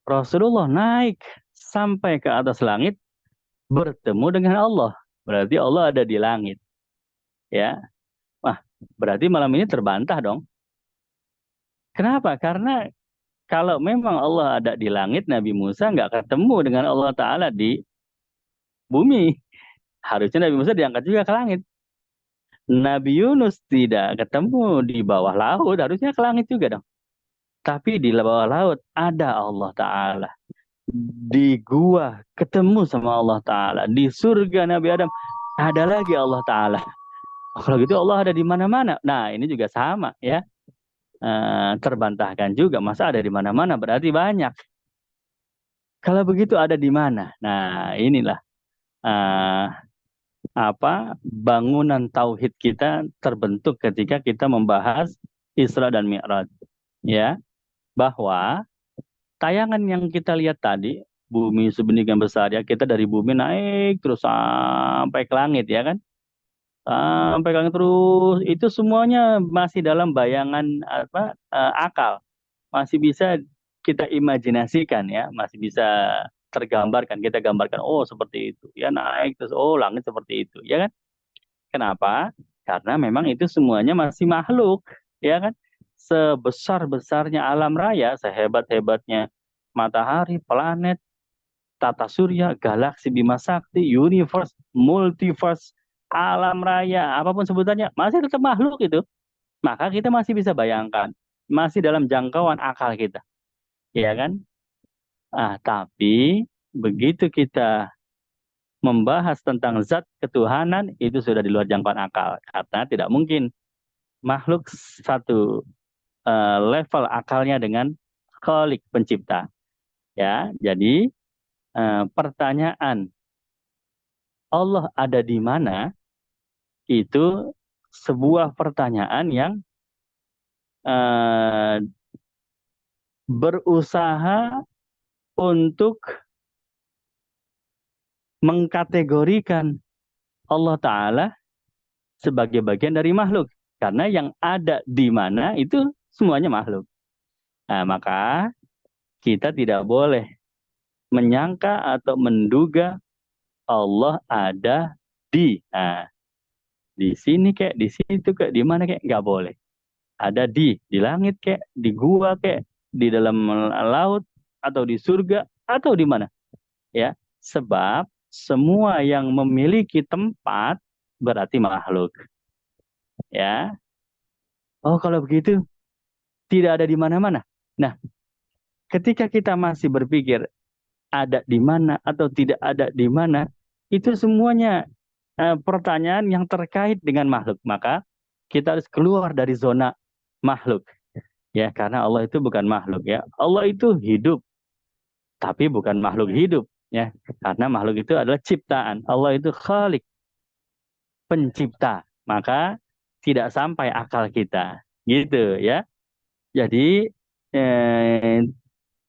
Rasulullah naik sampai ke atas langit bertemu dengan Allah. Berarti Allah ada di langit. Ya, wah, berarti malam ini terbantah dong. Kenapa? Karena kalau memang Allah ada di langit, Nabi Musa nggak ketemu dengan Allah Ta'ala di bumi. Harusnya Nabi Musa diangkat juga ke langit. Nabi Yunus tidak ketemu di bawah laut, harusnya ke langit juga dong. Tapi di bawah laut ada Allah Ta'ala. Di gua ketemu sama Allah Ta'ala. Di surga Nabi Adam ada lagi Allah Ta'ala. Kalau gitu Allah ada di mana-mana. Nah, ini juga sama, ya. Terbantahkan juga. Masa ada di mana-mana berarti banyak. Kalau begitu ada di mana? Nah, inilah eh, bangunan tauhid kita terbentuk ketika kita membahas Isra dan Mi'raj, ya, bahwa tayangan yang kita lihat tadi, bumi sedemikian besar, ya, kita dari bumi naik terus sampai ke langit, ya kan, sampai ke langit terus, itu semuanya masih dalam bayangan akal, masih bisa kita imajinasikan, ya, masih bisa tergambarkan, kita gambarkan, oh seperti itu, ya, naik terus, oh langit seperti itu, ya kan. Kenapa? Karena memang itu semuanya masih makhluk, ya kan? Sebesar-besarnya alam raya, sehebat-hebatnya matahari, planet, tata surya, galaksi Bima Sakti, universe, multiverse, alam raya, apapun sebutannya, masih tetap makhluk itu. Maka kita masih bisa bayangkan, masih dalam jangkauan akal kita, ya kan? Tapi begitu kita membahas tentang zat ketuhanan itu sudah di luar jangkauan akal. Karena tidak mungkin makhluk satu level akalnya dengan Khalik pencipta. Ya, jadi pertanyaan Allah ada di mana itu sebuah pertanyaan yang eh, berusaha untuk mengkategorikan Allah Ta'ala sebagai bagian dari makhluk. Karena yang ada di mana itu semuanya makhluk. Nah, maka kita tidak boleh menyangka atau menduga Allah ada di sini kayak, di situ kayak, di mana kayak, nggak boleh. Ada di langit kayak, di gua kayak, di dalam laut, atau di surga, atau di mana. Ya, sebab semua yang memiliki tempat berarti makhluk. Ya, oh kalau begitu tidak ada di mana-mana. Nah, ketika kita masih berpikir ada di mana atau tidak ada di mana, itu semuanya pertanyaan yang terkait dengan makhluk. Maka kita harus keluar dari zona makhluk. Ya, karena Allah itu bukan makhluk ya. Allah itu hidup, tapi bukan makhluk hidup ya. Karena makhluk itu adalah ciptaan. Allah itu Khalik, pencipta. Maka tidak sampai akal kita. Gitu ya. Jadi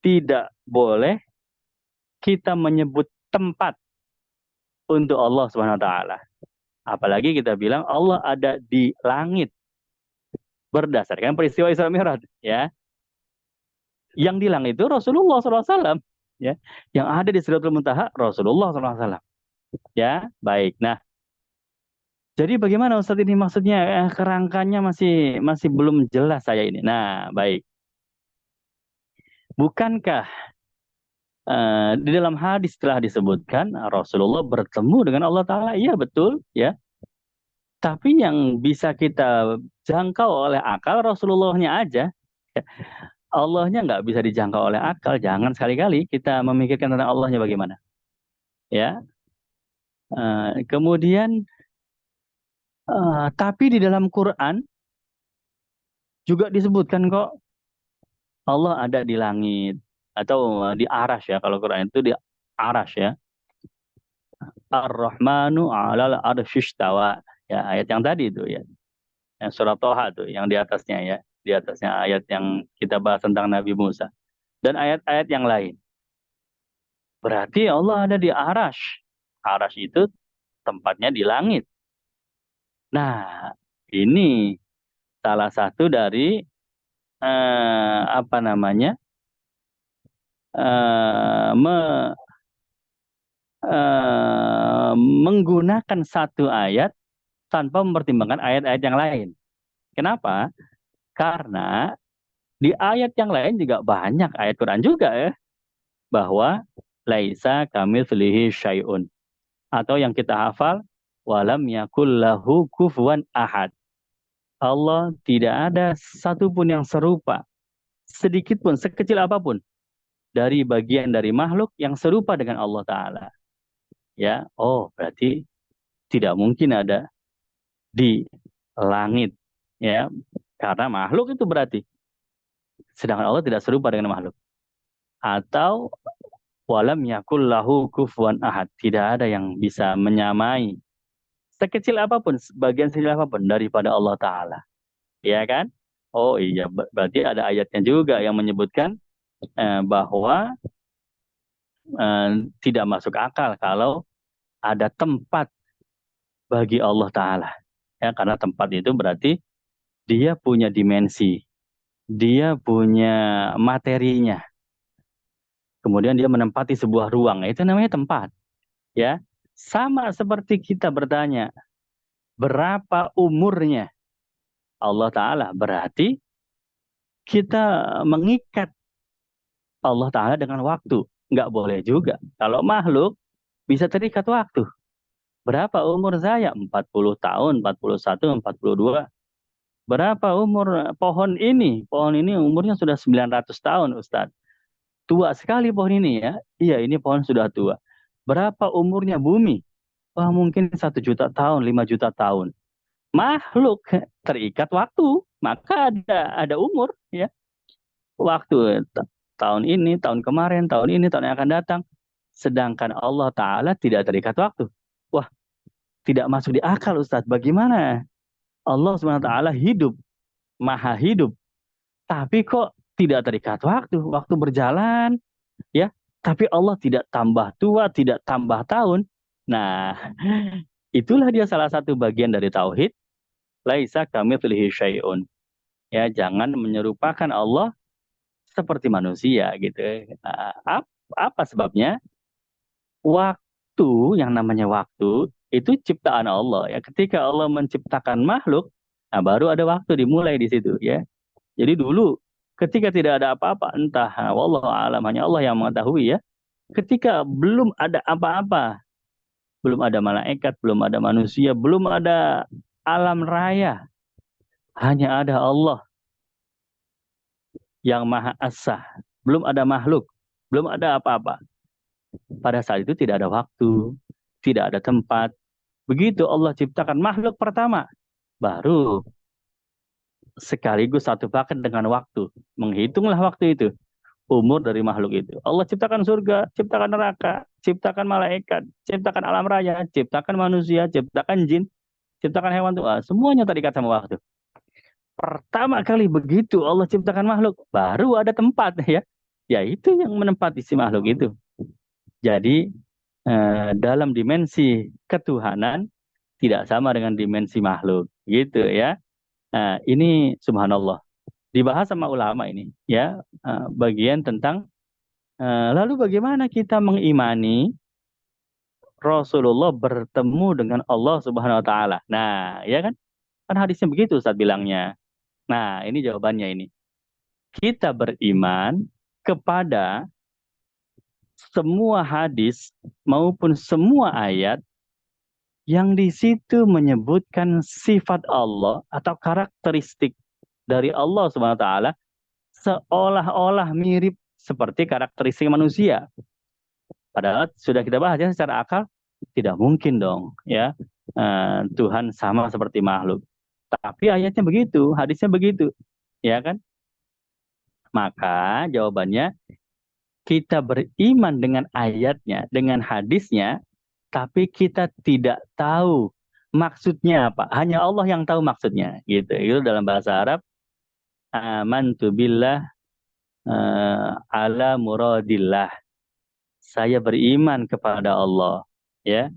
tidak boleh kita menyebut tempat untuk Allah Subhanahu wa taala. Apalagi kita bilang Allah ada di langit berdasarkan peristiwa Isra Mi'raj ya. Yang di langit itu Rasulullah SAW ya. Yang ada di Sidratul Muntaha Rasulullah SAW. Ya, baik. Nah, jadi bagaimana Ustadz ini maksudnya kerangkanya masih belum jelas saya ini. Nah, baik. Bukankah di dalam hadis telah disebutkan Rasulullah bertemu dengan Allah Ta'ala? Iya betul ya. Tapi yang bisa kita jangkau oleh akal Rasulullahnya aja. Allahnya nggak bisa dijangkau oleh akal. Jangan sekali-kali kita memikirkan tentang Allahnya bagaimana. Ya. Kemudian, tapi di dalam Quran juga disebutkan kok Allah ada di langit atau di arasy ya. Kalau Quran itu di arasy ya. Ar-Rahmanu 'alal 'arsy istawa. Ya, ayat yang tadi itu ya. Yang surat Toha tuh, yang di atasnya ya. Di atasnya ayat yang kita bahas tentang Nabi Musa. Dan ayat-ayat yang lain. Berarti Allah ada di arasy. Arasy itu tempatnya di langit. Nah, ini salah satu dari apa namanya menggunakan satu ayat tanpa mempertimbangkan ayat-ayat yang lain. Kenapa? Karena di ayat yang lain juga banyak ayat Quran juga ya, bahwa laisa kamitslihi syai'un, atau yang kita hafal walam yakul lahu kufuwan ahad. Allah tidak ada satupun yang serupa, sedikit pun, sekecil apapun, dari bagian dari makhluk yang serupa dengan Allah Ta'ala. Ya, oh berarti tidak mungkin ada di langit. Ya, karena makhluk itu berarti. Sedangkan Allah tidak serupa dengan makhluk. Atau walam yakul lahu kufuwan ahad. Tidak ada yang bisa menyamai sekecil apapun, bagian sekecil apapun daripada Allah Ta'ala. Ya kan? Oh iya, berarti ada ayatnya juga yang menyebutkan bahwa tidak masuk akal kalau ada tempat bagi Allah Ta'ala. Ya, karena tempat itu berarti dia punya dimensi, dia punya materinya. Kemudian dia menempati sebuah ruang, itu namanya tempat. Ya, sama seperti kita bertanya, berapa umurnya Allah Ta'ala? Berarti kita mengikat Allah Ta'ala dengan waktu. Nggak boleh juga. Kalau makhluk bisa terikat waktu. Berapa umur saya? 40 tahun, 41, 42. Berapa umur pohon ini? Pohon ini umurnya sudah 900 tahun, Ustadz. Tua sekali pohon ini ya. Iya, ini pohon sudah tua. Berapa umurnya bumi? Wah, mungkin 1 juta tahun, 5 juta tahun. Makhluk terikat waktu, maka ada umur, ya. Waktu tahun ini, tahun kemarin, tahun ini, tahun yang akan datang. Sedangkan Allah Ta'ala tidak terikat waktu. Wah, tidak masuk di akal, Ustadz. Bagaimana Allah Subhanahu Wa Ta'ala hidup, maha hidup, tapi kok tidak terikat waktu? Waktu berjalan, ya. Tapi Allah tidak tambah tua, tidak tambah tahun. Nah, itulah dia salah satu bagian dari tauhid. Laisa kamitslihi syai'un. Ya, jangan menyerupakan Allah seperti manusia gitu. Nah, apa sebabnya? Waktu, yang namanya waktu itu ciptaan Allah ya. Ketika Allah menciptakan makhluk, nah baru ada waktu dimulai di situ ya. Jadi dulu ketika tidak ada apa-apa, entah wallahu alam, hanya Allah yang mengetahui ya. Ketika belum ada apa-apa, belum ada malaikat, belum ada manusia, belum ada alam raya, hanya ada Allah yang Maha Esa. Belum ada makhluk, belum ada apa-apa. Pada saat itu tidak ada waktu, tidak ada tempat. Begitu Allah ciptakan makhluk pertama, baru sekaligus satu paket dengan waktu. Menghitunglah waktu itu, umur dari makhluk itu. Allah ciptakan surga, ciptakan neraka, ciptakan malaikat, ciptakan alam raya, ciptakan manusia, ciptakan jin, ciptakan hewan tua. Semuanya terikat sama waktu. Pertama kali begitu Allah ciptakan makhluk, baru ada tempat ya. Ya itu yang menempati si makhluk itu. Jadi dalam dimensi ketuhanan tidak sama dengan dimensi makhluk, gitu ya. Nah, ini subhanallah dibahas sama ulama ini, ya, bagian tentang lalu bagaimana kita mengimani Rasulullah bertemu dengan Allah Subhanahu Wa Taala. Nah, ya kan? Kan hadisnya begitu Ustaz bilangnya. Nah, ini jawabannya ini. Kita beriman kepada semua hadis maupun semua ayat yang di situ menyebutkan sifat Allah atau karakteristik dari Allah Subhanahu wa taala seolah-olah mirip seperti karakteristik manusia. Padahal sudah kita bahas ya secara akal tidak mungkin dong ya, Tuhan sama seperti makhluk. Tapi ayatnya begitu, hadisnya begitu, ya kan? Maka jawabannya kita beriman dengan ayatnya, dengan hadisnya, tapi kita tidak tahu maksudnya apa. Hanya Allah yang tahu maksudnya. Gitu. Itu dalam bahasa Arab, amantu billah ala muradillah. Saya beriman kepada Allah, ya.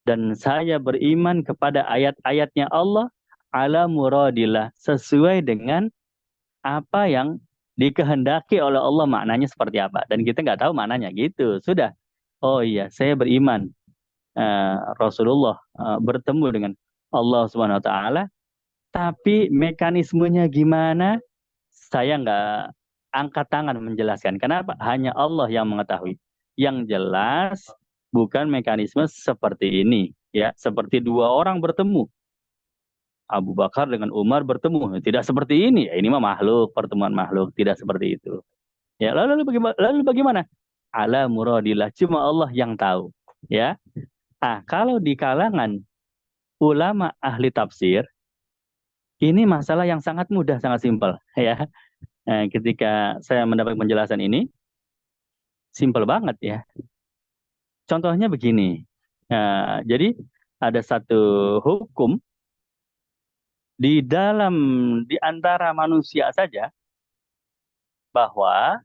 Dan saya beriman kepada ayat-ayatnya Allah ala muradillah, sesuai dengan apa yang dikehendaki oleh Allah, maknanya seperti apa. Dan kita nggak tahu maknanya gitu. Sudah. Oh iya, saya beriman Rasulullah bertemu dengan Allah Subhanahu Wa Taala, tapi mekanismenya gimana? Saya nggak angkat tangan menjelaskan. Kenapa? Hanya Allah yang mengetahui. Yang jelas bukan mekanisme seperti ini, ya. Seperti dua orang bertemu, Abu Bakar dengan Umar bertemu, tidak seperti ini. Ya, ini mah makhluk, pertemuan makhluk, tidak seperti itu. Ya, lalu bagaimana? Ala muradillah, cuma Allah yang tahu, ya. Ah, kalau di kalangan ulama ahli tafsir, ini masalah yang sangat mudah, sangat simpel, ya. Ketika saya mendapat penjelasan ini, simpel banget ya. Contohnya begini, jadi ada satu hukum di antara manusia saja, bahwa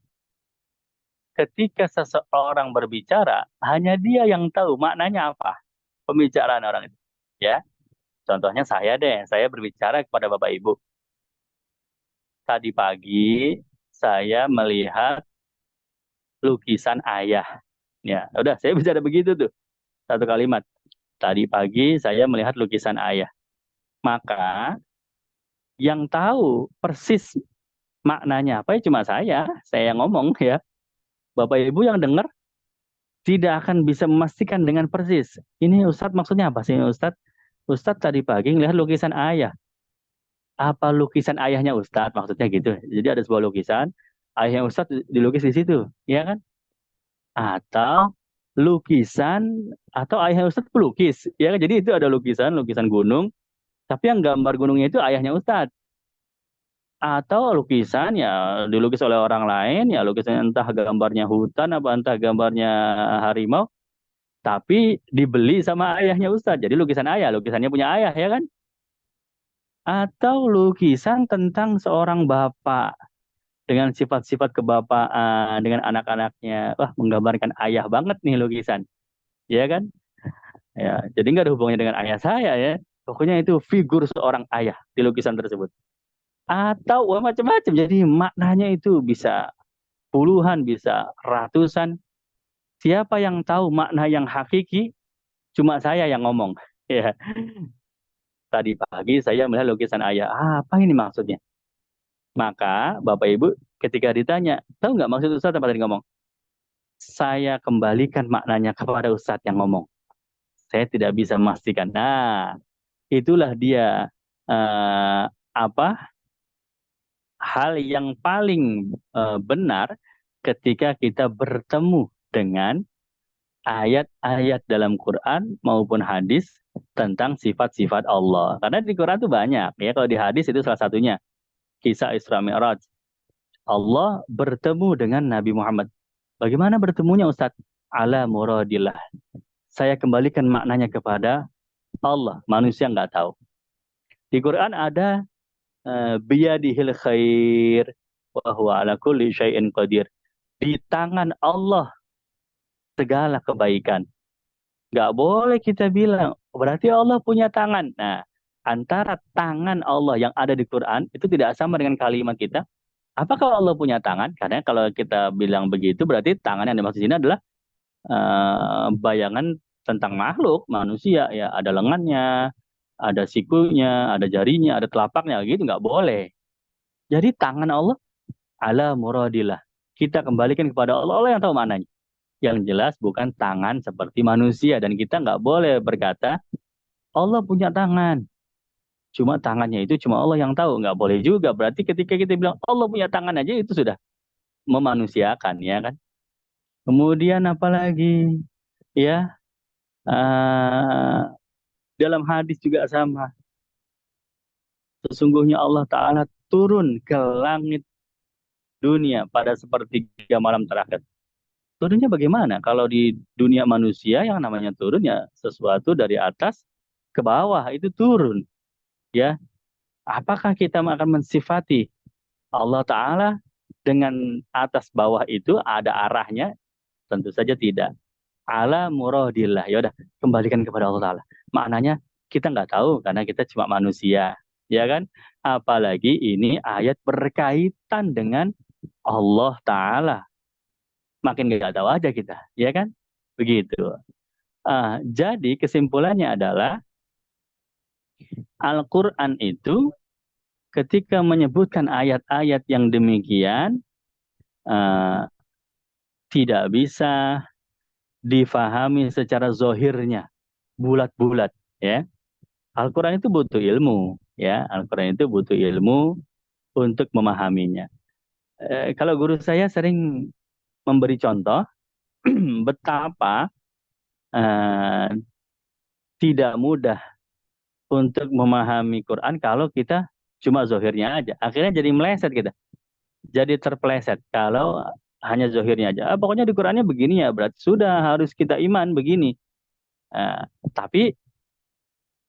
ketika seseorang berbicara, hanya dia yang tahu maknanya apa pembicaraan orang itu. Ya, contohnya saya deh, saya berbicara kepada Bapak Ibu. Tadi pagi saya melihat lukisan ayah. Ya, udah saya bicara begitu tuh, satu kalimat. Tadi pagi saya melihat lukisan ayah. Maka yang tahu persis maknanya apa ya cuma saya yang ngomong ya. Bapak Ibu yang dengar tidak akan bisa memastikan dengan persis. Ini Ustadz maksudnya apa sih Ustadz? Ustadz tadi pagi ngelihat lukisan ayah. Apa lukisan ayahnya Ustadz? Maksudnya gitu. Jadi ada sebuah lukisan, ayahnya Ustadz dilukis di situ, ya kan? Atau lukisan atau ayahnya Ustadz pelukis, ya kan? Jadi itu ada lukisan, lukisan gunung, tapi yang gambar gunungnya itu ayahnya Ustadz. Atau lukisan ya dilukis oleh orang lain, ya lukisan entah gambarnya hutan apa entah gambarnya harimau, tapi dibeli sama ayahnya Ustadz. Jadi lukisan ayah, lukisannya punya ayah ya kan? Atau lukisan tentang seorang bapak dengan sifat-sifat kebapaan dengan anak-anaknya. Wah, menggambarkan ayah banget nih lukisan, ya kan? Ya, jadi nggak ada hubungannya dengan ayah saya ya. Pokoknya itu figur seorang ayah di lukisan tersebut. Atau wah, macam-macam. Jadi maknanya itu bisa puluhan, bisa ratusan. Siapa yang tahu makna yang hakiki? Cuma saya yang ngomong. Ya, tadi pagi saya melihat lukisan ayah. Apa ini maksudnya? Maka Bapak Ibu ketika ditanya, tahu nggak maksud Ustadz apa tadi ngomong? Saya kembalikan maknanya kepada Ustadz yang ngomong. Saya tidak bisa memastikan. Nah, itulah dia apa hal yang paling benar ketika kita bertemu dengan ayat-ayat dalam Quran maupun hadis tentang sifat-sifat Allah. Karena di Quran itu banyak ya. Kalau di hadis itu salah satunya kisah Isra Mi'raj. Allah bertemu dengan Nabi Muhammad. Bagaimana bertemunya Ustadz? Ala muradillah. Saya kembalikan maknanya kepada Allah. Manusia nggak tahu. Di Quran ada biyadihil khair wa huwa ala kulli syai'in qadir. Di tangan Allah segala kebaikan. Nggak boleh kita bilang, berarti Allah punya tangan. Nah, antara tangan Allah yang ada di Quran itu tidak sama dengan kalimat kita. Apakah Allah punya tangan? Karena kalau kita bilang begitu, berarti tangan yang dimaksud sini adalah bayangan tentang makhluk, manusia. Ya, ada lengannya, ada sikunya, ada jarinya, ada telapaknya, gitu nggak boleh. Jadi tangan Allah ala muradillah. Kita kembalikan kepada Allah, Allah yang tahu maknanya. Yang jelas bukan tangan seperti manusia. Dan kita nggak boleh berkata, Allah punya tangan. Cuma tangannya itu cuma Allah yang tahu. Nggak boleh juga. Berarti ketika kita bilang Allah punya tangan aja itu sudah memanusiakan, ya kan? Kemudian apalagi? Ya, eh, dalam hadis juga sama. Sesungguhnya Allah Ta'ala turun ke langit dunia pada sepertiga malam terakhir. Turunnya bagaimana? Kalau di dunia manusia yang namanya turun ya sesuatu dari atas ke bawah itu turun. Ya, apakah kita akan mensifati Allah Ta'ala dengan atas bawah itu ada arahnya? Tentu saja tidak. Ala muradillah. Ya udah, kembalikan kepada Allah Ta'ala. Maknanya kita nggak tahu karena kita cuma manusia. Ya kan? Apalagi ini ayat berkaitan dengan Allah Ta'ala. Makin nggak tahu aja kita. Ya kan? Begitu. Jadi kesimpulannya adalah Al-Quran itu ketika menyebutkan ayat-ayat yang demikian uh, tidak bisa difahami secara zohirnya, bulat-bulat. Ya, Al-Quran itu butuh ilmu. Ya, Al-Quran itu butuh ilmu untuk memahaminya. Kalau guru saya sering memberi contoh betapa uh, tidak mudah untuk memahami Quran kalau kita cuma zohirnya aja. Akhirnya jadi meleset kita. Jadi terpeleset kalau hanya zohirnya aja. Pokoknya di Qurannya begini ya, berarti sudah harus kita iman begini. Uh, tapi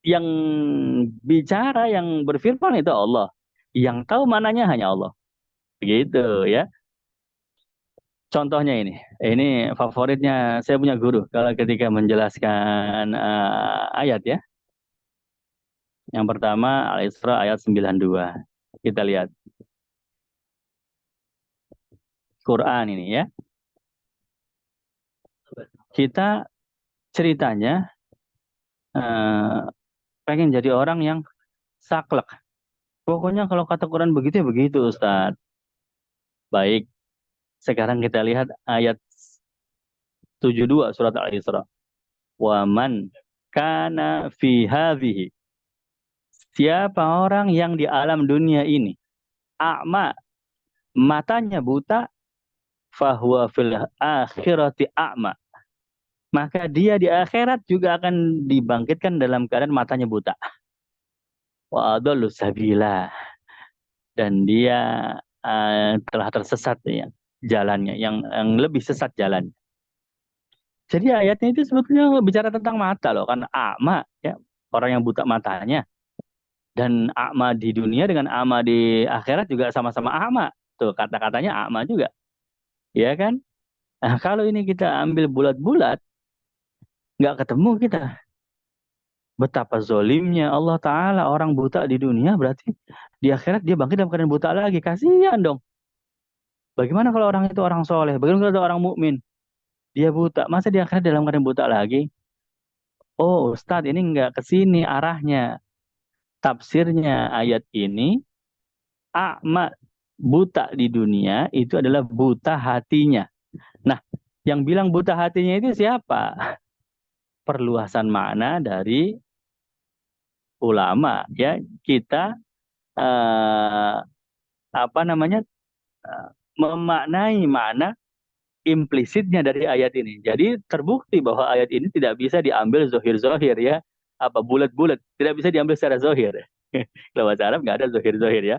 yang bicara, yang berfirman itu Allah. Yang tahu mananya hanya Allah. Begitu ya. Contohnya ini favoritnya saya punya guru kalau ketika menjelaskan ayat ya. Yang pertama Al-Isra ayat 92. Kita lihat Quran ini ya. Kita ceritanya eh, pengen jadi orang yang saklek. Pokoknya kalau kata Quran begitu ya begitu Ustaz. Baik, sekarang kita lihat ayat 72 surat Al-Isra. Wa man kana fi hadhihi. Siapa orang yang di alam dunia ini a'ma, matanya buta, fahuwa fil akhirati a'ma. maka dia di akhirat juga akan dibangkitkan dalam keadaan matanya buta. Wa adallu sabila, dan dia telah tersesat ya jalannya, yang lebih sesat jalan. Jadi ayatnya itu sebetulnya bicara tentang mata loh, kan a'ma ya, orang yang buta matanya, dan a'ma di dunia dengan a'ma di akhirat juga sama-sama a'ma. Tuh kata-katanya a'ma juga, ya kan? Nah, kalau ini kita ambil bulat-bulat, nggak ketemu kita. Betapa zolimnya Allah Ta'ala, orang buta di dunia berarti di akhirat dia bangkit dalam keadaan buta lagi. Kasihan dong. Bagaimana kalau orang itu orang soleh? Bagaimana kalau orang mukmin? Dia buta, masa di akhirat dalam keadaan buta lagi? Oh, Ustadz, ini nggak ke sini arahnya. Tafsirnya ayat ini, a'ma, buta di dunia itu adalah buta hatinya. Nah, yang bilang buta hatinya itu siapa? Perluasan makna dari ulama ya. Kita eh, apa namanya, eh, memaknai makna implisitnya dari ayat ini. Jadi terbukti bahwa ayat ini tidak bisa diambil zohir-zohir ya, apa bulat-bulat, tidak bisa diambil secara zohir. Kalau bahasa Arab nggak ada zohir-zohir ya,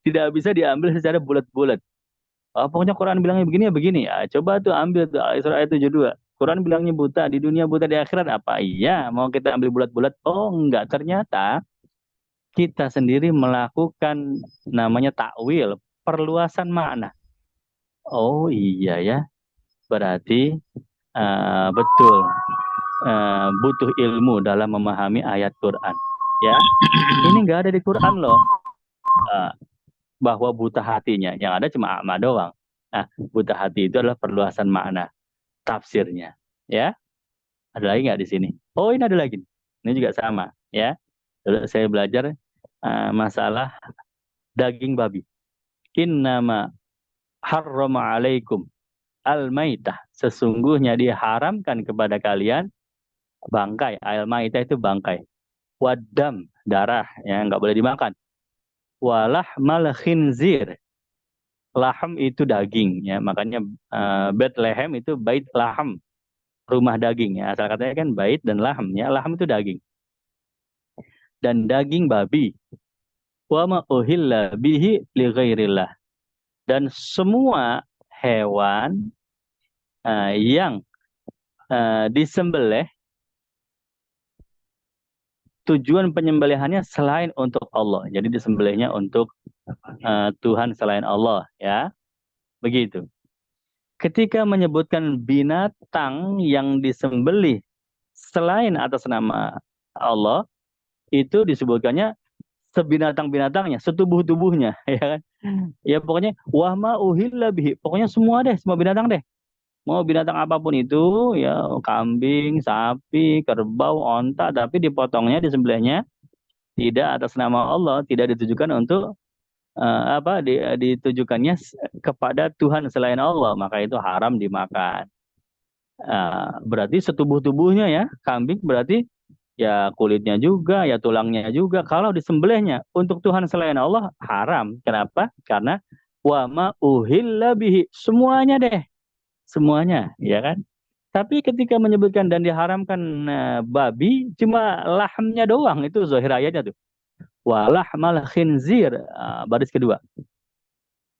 tidak bisa diambil secara bulat-bulat. Oh, pokoknya Quran bilangnya begini ya begini. Ya, coba tuh ambil tuh Al-Isra ayat 72. Quran bilangnya buta di dunia, buta di akhirat. Apa iya mau kita ambil bulat-bulat? Oh enggak, ternyata kita sendiri melakukan namanya takwil, perluasan makna. Oh iya ya, berarti betul, butuh ilmu dalam memahami ayat Quran. Ya, ini nggak ada di Quran loh, eh, bahwa buta hatinya. Yang ada cuma ama doang. Nah, buta hati itu adalah perluasan makna tafsirnya. Ya, ada lagi nggak di sini? Oh, ini ada lagi. Ini juga sama. Ya, dulu saya belajar masalah daging babi. Innama harrama alaikum al-maitah. Sesungguhnya diharamkan kepada kalian bangkai. Al-maitah itu bangkai. Wadam, darah, ya nggak boleh dimakan. Walah mal khinzir. Laham itu daging, ya makanya Bethlehem itu bait laham, rumah daging ya. Asal katanya kan bait dan laham ya. Laham itu daging. Dan daging babi. Wa ma uhilla bihi li ghairillah. Dan semua hewan yang disembelih, tujuan penyembelihannya selain untuk Allah. Jadi disembelihnya untuk Tuhan selain Allah ya. Begitu. Ketika menyebutkan binatang yang disembelih selain atas nama Allah, itu disebutkannya sebinatang-binatangnya, setubuh-tubuhnya, ya kan? Ya pokoknya wahma uhilla bihi, pokoknya semua deh, semua binatang deh. Mau binatang apapun itu, ya kambing, sapi, kerbau, onta, tapi dipotongnya, disembelihnya tidak atas nama Allah, tidak ditujukan untuk ditujukannya kepada Tuhan selain Allah, maka itu haram dimakan. Berarti setubuh-tubuhnya ya, kambing berarti ya kulitnya juga, ya tulangnya juga. Kalau disembelihnya untuk Tuhan selain Allah haram. Kenapa? Karena wa ma uhilla bihi, semuanya deh, semuanya, ya kan? Tapi ketika menyebutkan dan diharamkan babi, cuma lahmnya doang, itu zahir ayatnya tuh. Walah mal khinzir, baris kedua,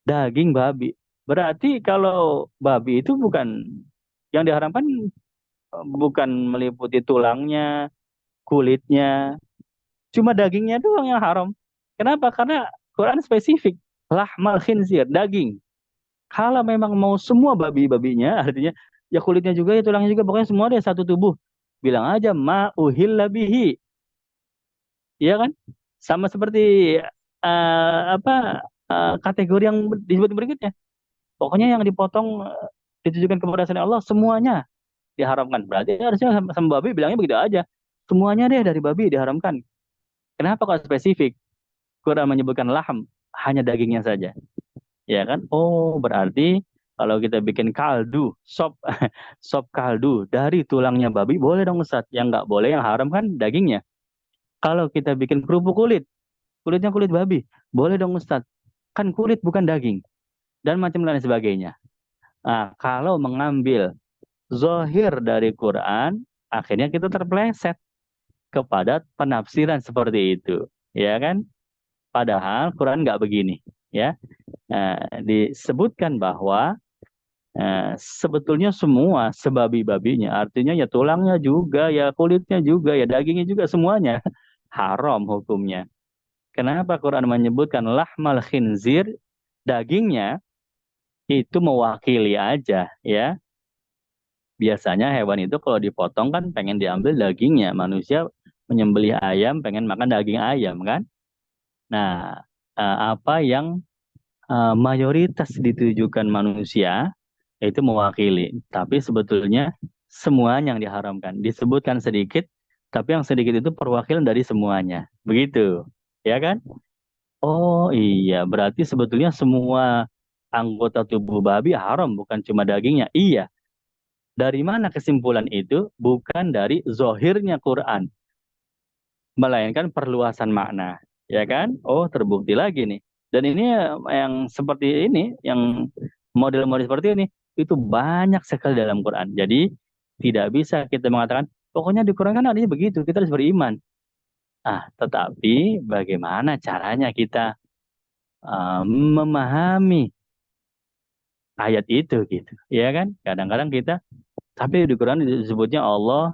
daging babi. Berarti kalau babi itu bukan yang diharamkan, bukan meliputi tulangnya, kulitnya, cuma dagingnya doang yang haram. Kenapa? Karena Quran spesifik, lahmal khinzir, daging. Kalau memang mau semua babi-babinya, artinya ya kulitnya juga, ya tulangnya juga, pokoknya semua deh satu tubuh. Bilang aja ma uhilla bihi, ya kan? Sama seperti kategori yang disebut berikutnya. Pokoknya yang dipotong ditujukan kepada selain Allah semuanya diharamkan. Berarti harusnya sama babi bilangnya begitu aja. Semuanya deh dari babi diharamkan. Kenapa kok spesifik? Quran menyebutkan laham, hanya dagingnya saja. Ya kan? Oh, berarti kalau kita bikin kaldu, sop sop kaldu dari tulangnya babi boleh dong Ustaz. Yang nggak boleh, yang haram kan dagingnya. Kalau kita bikin kerupuk kulit, kulitnya kulit babi, boleh dong Ustaz. Kan kulit bukan daging dan macam lain sebagainya. Nah, kalau mengambil zahir dari Quran, akhirnya kita terpeleset kepada penafsiran seperti itu, ya kan? Padahal Quran nggak begini, ya. Disebutkan bahwa sebetulnya semua sebabi-babinya, artinya ya tulangnya juga, ya kulitnya juga, ya dagingnya juga, semuanya haram hukumnya. Kenapa Quran menyebutkan lahmal khinzir, dagingnya itu mewakili aja, ya. Biasanya hewan itu kalau dipotong kan pengen diambil dagingnya. Manusia menyembelih ayam pengen makan daging ayam kan. Nah, apa yang mayoritas ditujukan manusia itu mewakili. Tapi sebetulnya semuanya yang diharamkan. Disebutkan sedikit, tapi yang sedikit itu perwakilan dari semuanya. Begitu. Ya kan? Oh iya, berarti sebetulnya semua anggota tubuh babi haram, bukan cuma dagingnya. Iya. Dari mana kesimpulan itu? Bukan dari zohirnya Quran, melainkan perluasan makna. Ya kan? Oh, terbukti lagi nih. Dan ini yang seperti ini, yang model-model seperti ini, itu banyak sekali dalam Quran. Jadi, tidak bisa kita mengatakan, pokoknya di Quran kan adanya begitu, kita harus beriman. Tetapi bagaimana caranya kita memahami ayat itu gitu. Ya kan? Kadang-kadang kita, tapi di Quran disebutnya Allah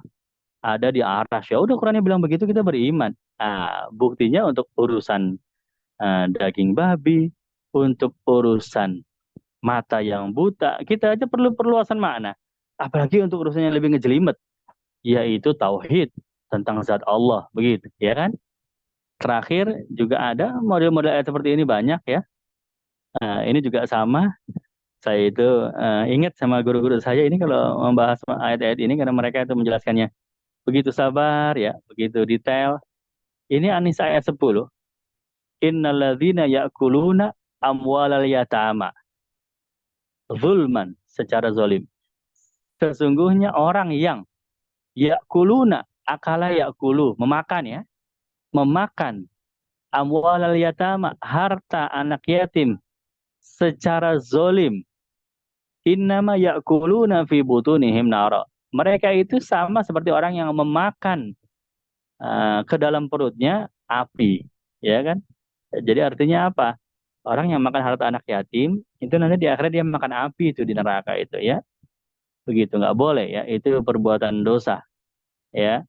ada di aras. Ya udah Qurannya bilang begitu kita beriman. Buktinya untuk urusan daging babi, untuk urusan mata yang buta, kita aja perlu perluasan makna. Apalagi untuk urusan yang lebih ngejelimet, yaitu tauhid tentang zat Allah, begitu, ya kan? Terakhir juga ada model-model ayat seperti ini banyak ya. Ini juga sama. Saya itu ingat sama guru-guru saya ini kalau membahas ayat-ayat ini karena mereka itu menjelaskannya begitu sabar ya, begitu detail. Ini An-Nisa ayat 10. Innalladzina ya'kuluna amwalal yatama zulman, secara zalim. Sesungguhnya orang yang ya'kuluna, akala ya'kulu, memakan ya, memakan amwalal yatama, harta anak yatim secara zalim. Innama ya'kuluna fi butunihim nara. Mereka itu sama seperti orang yang memakan ke dalam perutnya api, ya kan? Jadi artinya apa? Orang yang makan harta anak yatim itu nanti di akhirat dia makan api itu di neraka itu ya. Begitu nggak boleh ya. Itu perbuatan dosa ya.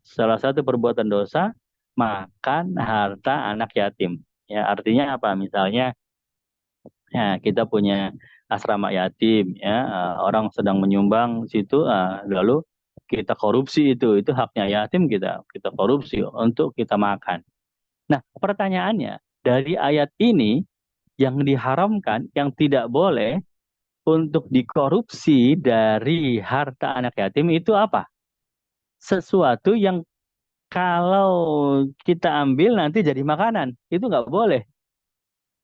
Salah satu perbuatan dosa makan harta anak yatim. Ya, artinya apa? Misalnya ya, kita punya asrama yatim ya, orang sedang menyumbang situ lalu kita korupsi itu haknya yatim, kita korupsi untuk kita makan. Nah, pertanyaannya, dari ayat ini yang diharamkan, yang tidak boleh untuk dikorupsi dari harta anak yatim itu apa? Sesuatu yang kalau kita ambil nanti jadi makanan. Itu nggak boleh.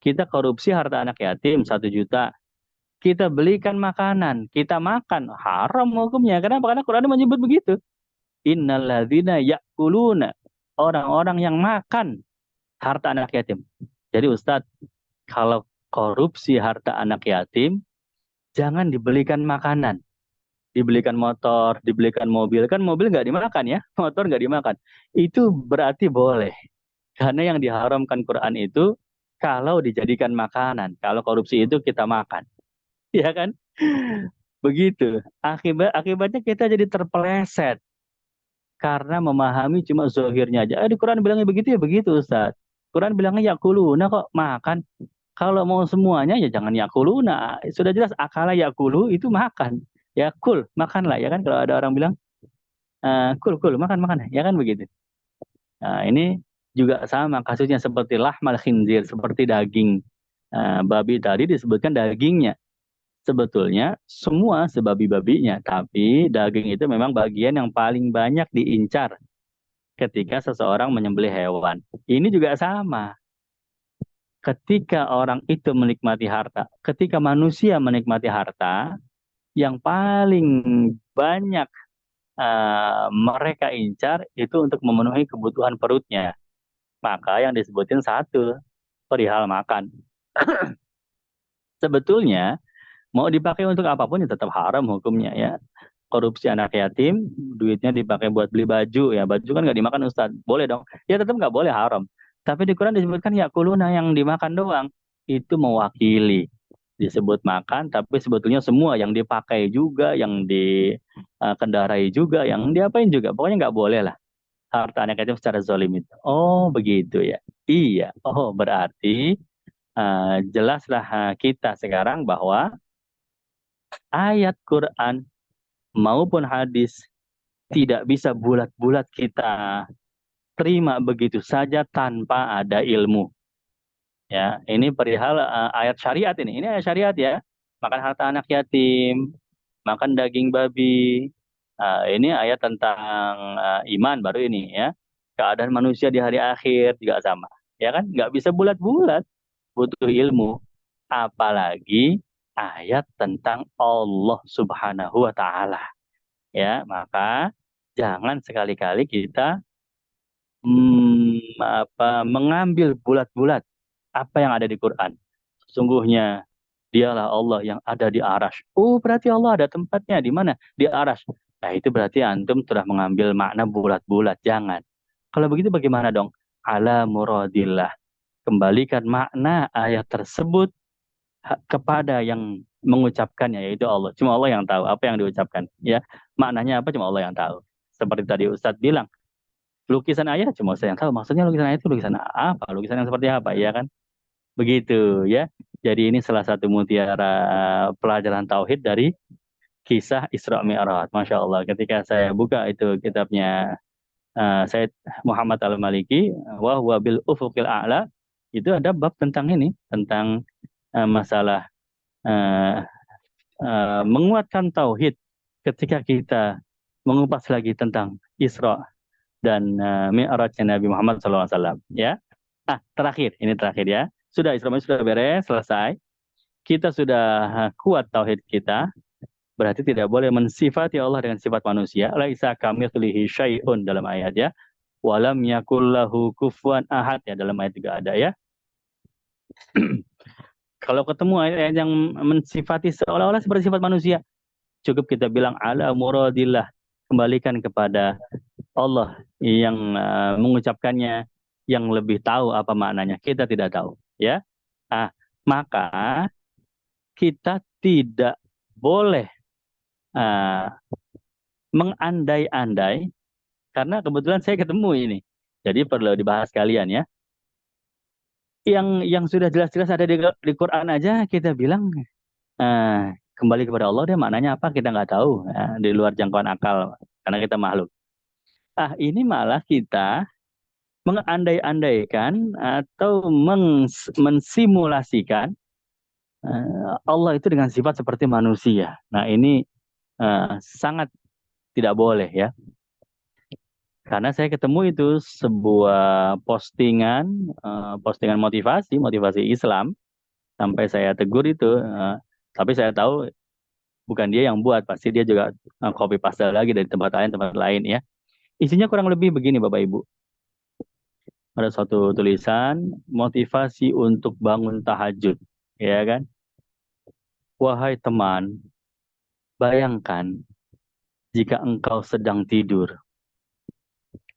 Kita korupsi harta anak yatim 1 juta. Kita belikan makanan. Kita makan. Haram hukumnya. Kenapa? Karena Quran menyebut begitu. Innalladzina ya'kuluna. Orang-orang yang makan harta anak yatim. Jadi Ustadz, kalau korupsi harta anak yatim, jangan dibelikan makanan. Dibelikan motor, dibelikan mobil. Kan mobil nggak dimakan ya, motor nggak dimakan. Itu berarti boleh. Karena yang diharamkan Quran itu kalau dijadikan makanan. Kalau korupsi itu kita makan. Ya kan? Begitu. Akibatnya kita jadi terpeleset. Karena memahami cuma zohirnya aja. Di Quran bilangnya begitu ya begitu Ustaz. Quran bilangnya yakuluna kok makan. Kalau mau semuanya ya jangan yakuluna. Sudah jelas akala yakulu itu makan. Ya kul, makanlah ya kan kalau ada orang bilang kul kul makan makan ya kan begitu. Nah, ini juga sama kasusnya seperti lahmal khinzir, seperti daging babi tadi disebutkan dagingnya. Sebetulnya semua sebabi-babinya, tapi daging itu memang bagian yang paling banyak diincar ketika seseorang menyembelih hewan. Ini juga sama. Ketika orang itu menikmati harta, ketika manusia menikmati harta, yang paling banyak mereka incar itu untuk memenuhi kebutuhan perutnya. Maka yang disebutin satu, perihal makan. Sebetulnya mau dipakai untuk apapun ya tetap haram hukumnya ya. korupsi anak yatim, duitnya dipakai buat beli baju, ya baju kan nggak dimakan Ustadz, boleh dong? Ya tetap nggak boleh, haram. Tapi di Quran disebutkan yakuluna, yang dimakan doang, itu mewakili. Disebut makan, tapi sebetulnya semua yang dipakai juga, yang dikendarai juga, yang diapain juga, pokoknya nggak boleh lah harta anak yatim secara zalim itu. Oh begitu ya. Iya. Oh berarti jelaslah kita sekarang bahwa ayat Quran maupun hadis tidak bisa bulat-bulat kita terima begitu saja tanpa ada ilmu. Ya, ini perihal ayat syariat ini. Ini ayat syariat ya. Makan harta anak yatim, makan daging babi. Ini ayat tentang iman baru ini ya. Keadaan manusia di hari akhir juga sama. Ya kan? Nggak bisa bulat-bulat, butuh ilmu. Apalagi ayat tentang Allah Subhanahu wa taala. Ya, maka jangan sekali-kali kita mengambil bulat-bulat apa yang ada di Quran. Sesungguhnya dialah Allah yang ada di arash. Oh, berarti Allah ada tempatnya di mana? Di arash. Nah, itu berarti antum telah mengambil makna bulat-bulat. Jangan. Kalau begitu bagaimana dong? Ala muradillah. Kembalikan makna ayat tersebut kepada yang mengucapkannya, yaitu Allah. Cuma Allah yang tahu apa yang diucapkan. Ya, maknanya apa cuma Allah yang tahu. Seperti tadi Ustadz bilang, lukisan ayat cuma saya yang tahu. Maksudnya lukisan ayat itu lukisan apa? Lukisan yang seperti apa? Ya kan? Begitu ya. Jadi ini salah satu mutiara pelajaran tauhid dari kisah Isra Mi'raj. Masya Allah. Ketika saya buka itu kitabnya Said Muhammad Al-Maliki, wa huwa bil ufuqil a'la, itu ada bab tentang ini, tentang masalah uh, menguatkan tauhid ketika kita mengupas lagi tentang Isra dan Mi'rajnya Nabi Muhammad SAW. Ya. Terakhir, ini terakhir ya. Sudah Isra Mi'raj sudah beres, selesai. Kita sudah kuat tauhid kita, berarti tidak boleh mensifati Allah dengan sifat manusia. Laisa kamitslihi syai'un dalam ayat ya. Walam yakul lahu kufuwan ahad ya, dalam ayat juga ada ya. Kalau ketemu ayat yang mensifati seolah-olah seperti sifat manusia, cukup kita bilang ala muradillah, kembalikan kepada Allah yang mengucapkannya, yang lebih tahu apa maknanya. Kita tidak tahu ya. Maka kita tidak boleh uh, mengandai-andai, karena kebetulan saya ketemu ini. Jadi perlu dibahas kalian ya. Yang sudah jelas-jelas ada di Quran aja kita bilang kembali kepada Allah, dia maknanya apa kita nggak tahu, di luar jangkauan akal karena kita makhluk. Ini malah kita mengandai-andaikan atau mensimulasikan Allah itu dengan sifat seperti manusia. Nah ini sangat tidak boleh ya. Karena saya ketemu itu sebuah postingan motivasi Islam, sampai saya tegur itu, tapi saya tahu bukan dia yang buat, pasti dia juga copy paste lagi dari tempat lain ya. Isinya kurang lebih begini Bapak Ibu. Ada suatu tulisan motivasi untuk bangun tahajud, ya kan? Wahai teman, bayangkan jika engkau sedang tidur,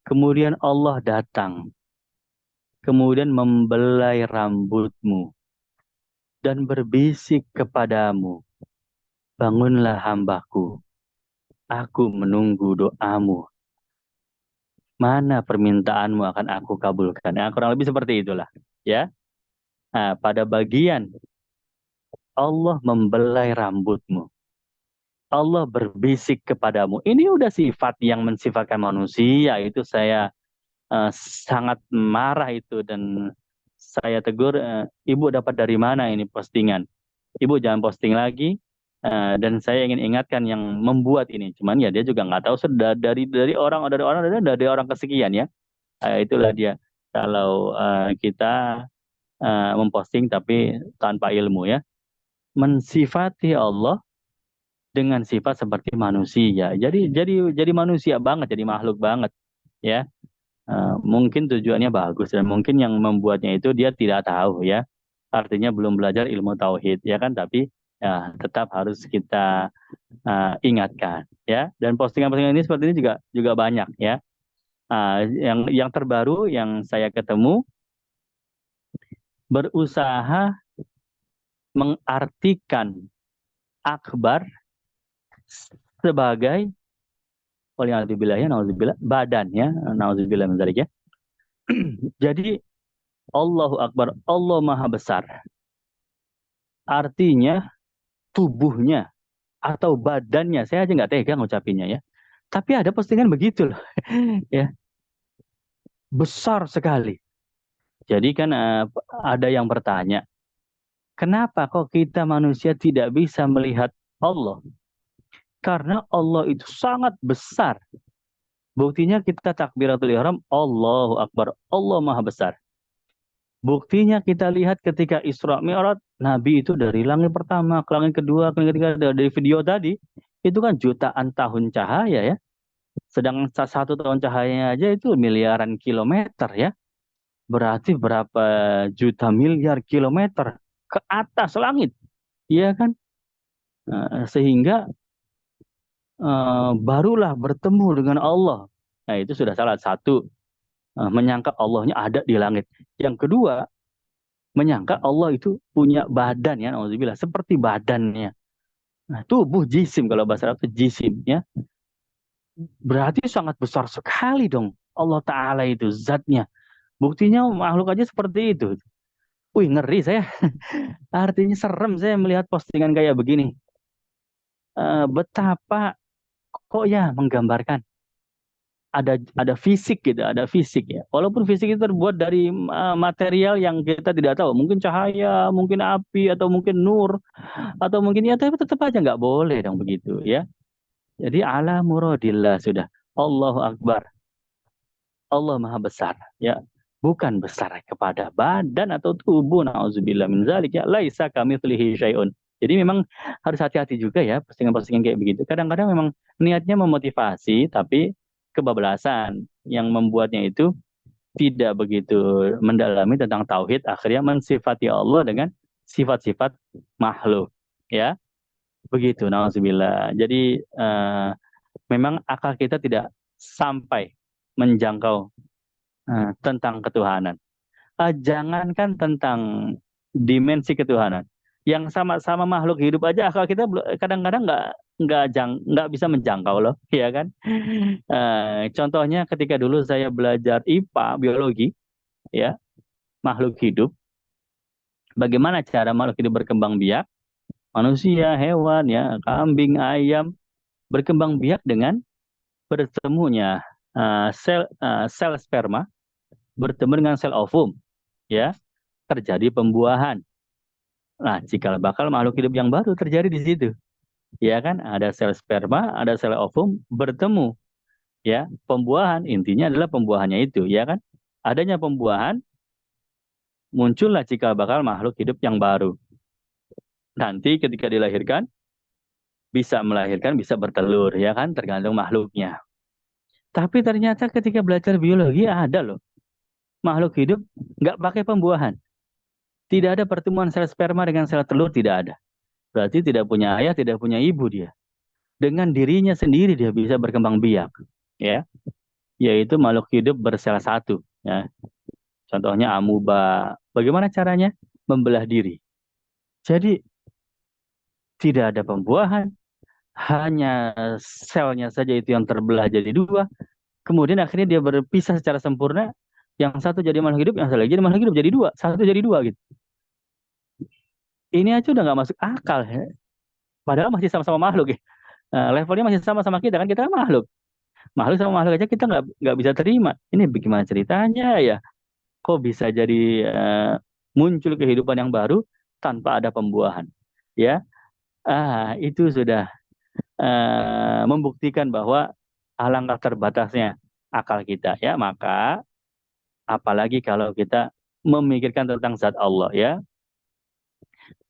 kemudian Allah datang, kemudian membelai rambutmu dan berbisik kepadamu, bangunlah hambaku, aku menunggu doamu. Mana permintaanmu akan aku kabulkan. Kurang lebih seperti itulah. Ya. Pada bagian Allah membelai rambutmu, Allah berbisik kepadamu. Ini udah sifat yang mensifatkan manusia. Itu saya sangat marah itu, dan saya tegur, Ibu dapat dari mana ini postingan? Ibu jangan posting lagi. Dan saya ingin ingatkan yang membuat ini. Cuman ya dia juga nggak tahu, sudah dari orang kesekian ya. Itulah dia. Kalau kita memposting tapi tanpa ilmu ya, mensifati Allah dengan sifat seperti manusia. Jadi manusia banget, jadi makhluk banget ya. Mungkin tujuannya bagus, dan mungkin yang membuatnya itu dia tidak tahu ya. Artinya belum belajar ilmu tauhid ya kan, tapi ya tetap harus kita ingatkan ya. Dan postingan-postingan ini seperti ini juga banyak ya. Yang terbaru yang saya ketemu, berusaha mengartikan akbar sebagai waliyadzubillah ya, nauzubillah, badan ya, nauzubillah min dzalik ya. Jadi Allahu Akbar, Allah Maha Besar. Artinya tubuhnya atau badannya, saya aja nggak tega ngucapinnya ya. Tapi ada postingan begitu loh, ya, besar sekali. Jadi kan ada yang bertanya, kenapa kok kita manusia tidak bisa melihat Allah? Karena Allah itu sangat besar. Buktinya kita takbiratul ihram, Allahu Akbar, Allah Maha Besar. Buktinya kita lihat ketika Isra Mi'raj, Nabi itu dari langit pertama ke langit kedua, ke langit ketiga, dari video tadi, itu kan jutaan tahun cahaya ya. Sedang satu tahun cahayanya aja itu miliaran kilometer ya. Berarti berapa juta miliar kilometer ke atas langit. Iya kan? Sehingga barulah bertemu dengan Allah. Nah itu sudah salah satu. Menyangka Allahnya ada di langit. Yang kedua, menyangka Allah itu punya badan ya, nauzubillah, seperti badannya. Nah, tubuh jisim kalau bahasa Arab itu jisim ya. Berarti sangat besar sekali dong Allah Ta'ala itu zatnya. Buktinya makhluk aja seperti itu. Wih, ngeri saya. Artinya serem saya melihat postingan kayak begini. Betapa kok ya menggambarkan ada fisik gitu, ada fisik ya. Walaupun fisik itu terbuat dari material yang kita tidak tahu, mungkin cahaya, mungkin api, atau mungkin nur, atau mungkin ya, tapi tetap aja nggak boleh dong begitu ya. Jadi ala muradillah sudah. Allahu Akbar. Allah Maha Besar ya. Bukan besar kepada badan atau tubuh. Nauzubillah min dzalik ya. Laisa kamitslihi syai'un. Jadi memang harus hati-hati juga ya postingan-postingan kayak begitu. Kadang-kadang memang niatnya memotivasi tapi kebablasan yang membuatnya itu tidak begitu mendalami tentang tauhid, akhirnya mensifati Allah dengan sifat-sifat makhluk ya. Begitu, nauzubillah. Jadi memang akal kita tidak sampai menjangkau tentang ketuhanan. Jangankan tentang dimensi ketuhanan, yang sama-sama makhluk hidup aja akal kita kadang-kadang nggak bisa menjangkau loh, ya kan? Contohnya ketika dulu saya belajar IPA biologi, ya, makhluk hidup, bagaimana cara makhluk hidup berkembang biak, manusia, hewan, ya, kambing, ayam, berkembang biak dengan bertemunya sel sperma bertemu dengan sel ovum, ya, terjadi pembuahan. Nah, jika bakal makhluk hidup yang baru terjadi di situ, ya kan? Ada sel sperma, ada sel ovum bertemu, ya, pembuahan. Intinya adalah pembuahannya itu, ya kan? Adanya pembuahan, muncullah cikal bakal makhluk hidup yang baru. Nanti ketika dilahirkan, bisa melahirkan, bisa bertelur, ya kan? Tergantung makhluknya. Tapi ternyata ketika belajar biologi ada loh makhluk hidup nggak pakai pembuahan. Tidak ada pertemuan sel sperma dengan sel telur, tidak ada. Berarti tidak punya ayah, tidak punya ibu dia. Dengan dirinya sendiri dia bisa berkembang biak, ya. Yaitu makhluk hidup bersel satu, ya. Contohnya amuba. Bagaimana caranya? Membelah diri. Jadi tidak ada pembuahan, hanya selnya saja itu yang terbelah jadi dua. Kemudian akhirnya dia berpisah secara sempurna. Yang satu jadi makhluk hidup, yang satu lagi jadi makhluk hidup, jadi dua. Satu jadi dua gitu. Ini aja udah nggak masuk akal ya. Padahal masih sama-sama makhluk ya. Levelnya masih sama-sama kita kan, kita kan makhluk. Makhluk sama makhluk aja kita nggak bisa terima. Ini bagaimana ceritanya ya? Kok bisa jadi muncul kehidupan yang baru tanpa ada pembuahan? Ya, itu sudah membuktikan bahwa alangkah terbatasnya akal kita ya. Maka apalagi kalau kita memikirkan tentang zat Allah ya.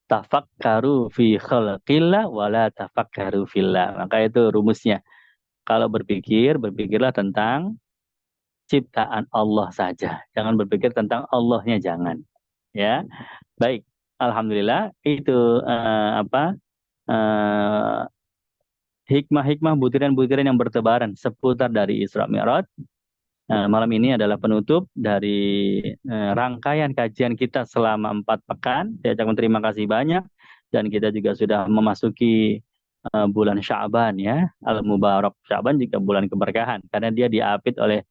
Tafakkaru fi khalqillah wala tafakkaru fillah. Maka itu rumusnya. Kalau berpikir, berpikirlah tentang ciptaan Allah saja. Jangan berpikir tentang Allahnya, jangan. Ya, baik. Alhamdulillah itu apa eh, hikmah-hikmah, butiran-butiran yang bertebaran seputar dari Isra Mi'raj. Malam ini adalah penutup dari rangkaian kajian kita selama 4 pekan. Saya ucapkan terima kasih banyak, dan kita juga sudah memasuki bulan Sya'ban ya, Al-Mubarak. Sya'ban juga bulan keberkahan karena dia diapit oleh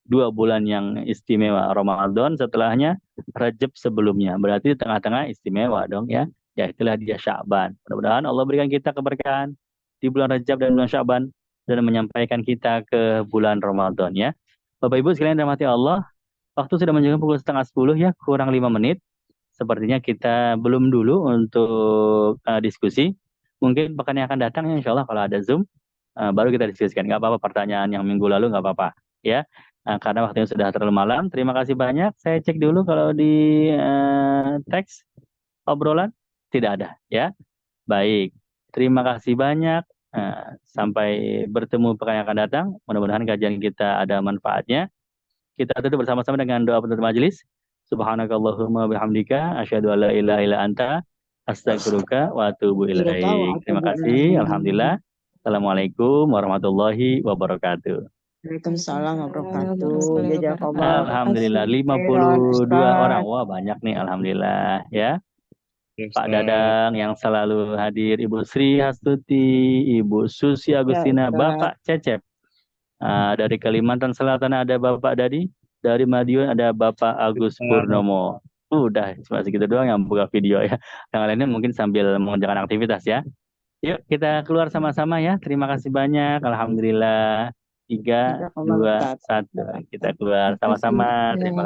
2 bulan yang istimewa, Ramadan setelahnya, Rajab sebelumnya. Berarti di tengah-tengah istimewa dong ya. Ya itulah dia Sya'ban. Mudah-mudahan Allah berikan kita keberkahan di bulan Rajab dan bulan Sya'ban, dan menyampaikan kita ke bulan Ramadan ya. Bapak Ibu sekalian dirahmati Allah, waktu sudah menunjukkan pukul setengah 10 ya, kurang 5 menit. Sepertinya kita belum dulu untuk diskusi. Mungkin pekan yang akan datang ya, insya Allah kalau ada Zoom, baru kita diskusikan. Nggak apa-apa pertanyaan yang minggu lalu, nggak apa-apa ya. Karena waktunya sudah terlalu malam. Terima kasih banyak. Saya cek dulu kalau di teks obrolan tidak ada ya. Baik, terima kasih banyak. Sampai bertemu pekan yang akan datang. Mudah-mudahan kajian kita ada manfaatnya. Kita tutup bersama-sama dengan doa penutup majelis. Subhanakallahumma bihamdika asyhadu an la ilaha illa anta astaghfiruka wa atubu ilaik. Terima kasih. Alhamdulillah. Assalamualaikum warahmatullahi wabarakatuh. Waalaikumsalam wabarakatuh. Jazakallah Alhamdulillah khairan 52 orang. Ustaz. Wah, banyak nih alhamdulillah ya. Ya, Pak Ustaz. Dadang yang selalu hadir, Ibu Sri Hastuti, Ibu Susi Agustina, Ustaz. Bapak Cecep. Dari Kalimantan Selatan ada Bapak Dadi, dari Madiun ada Bapak Agus Purnomo. Udah cuma segitu doang yang buka video ya. Yang lainnya mungkin sambil mengerjakan aktivitas ya. Yuk kita keluar sama-sama ya. Terima kasih banyak. Alhamdulillah. 3, Jazakallah 2, Ustaz. 1. Kita keluar sama-sama. Terima kasih.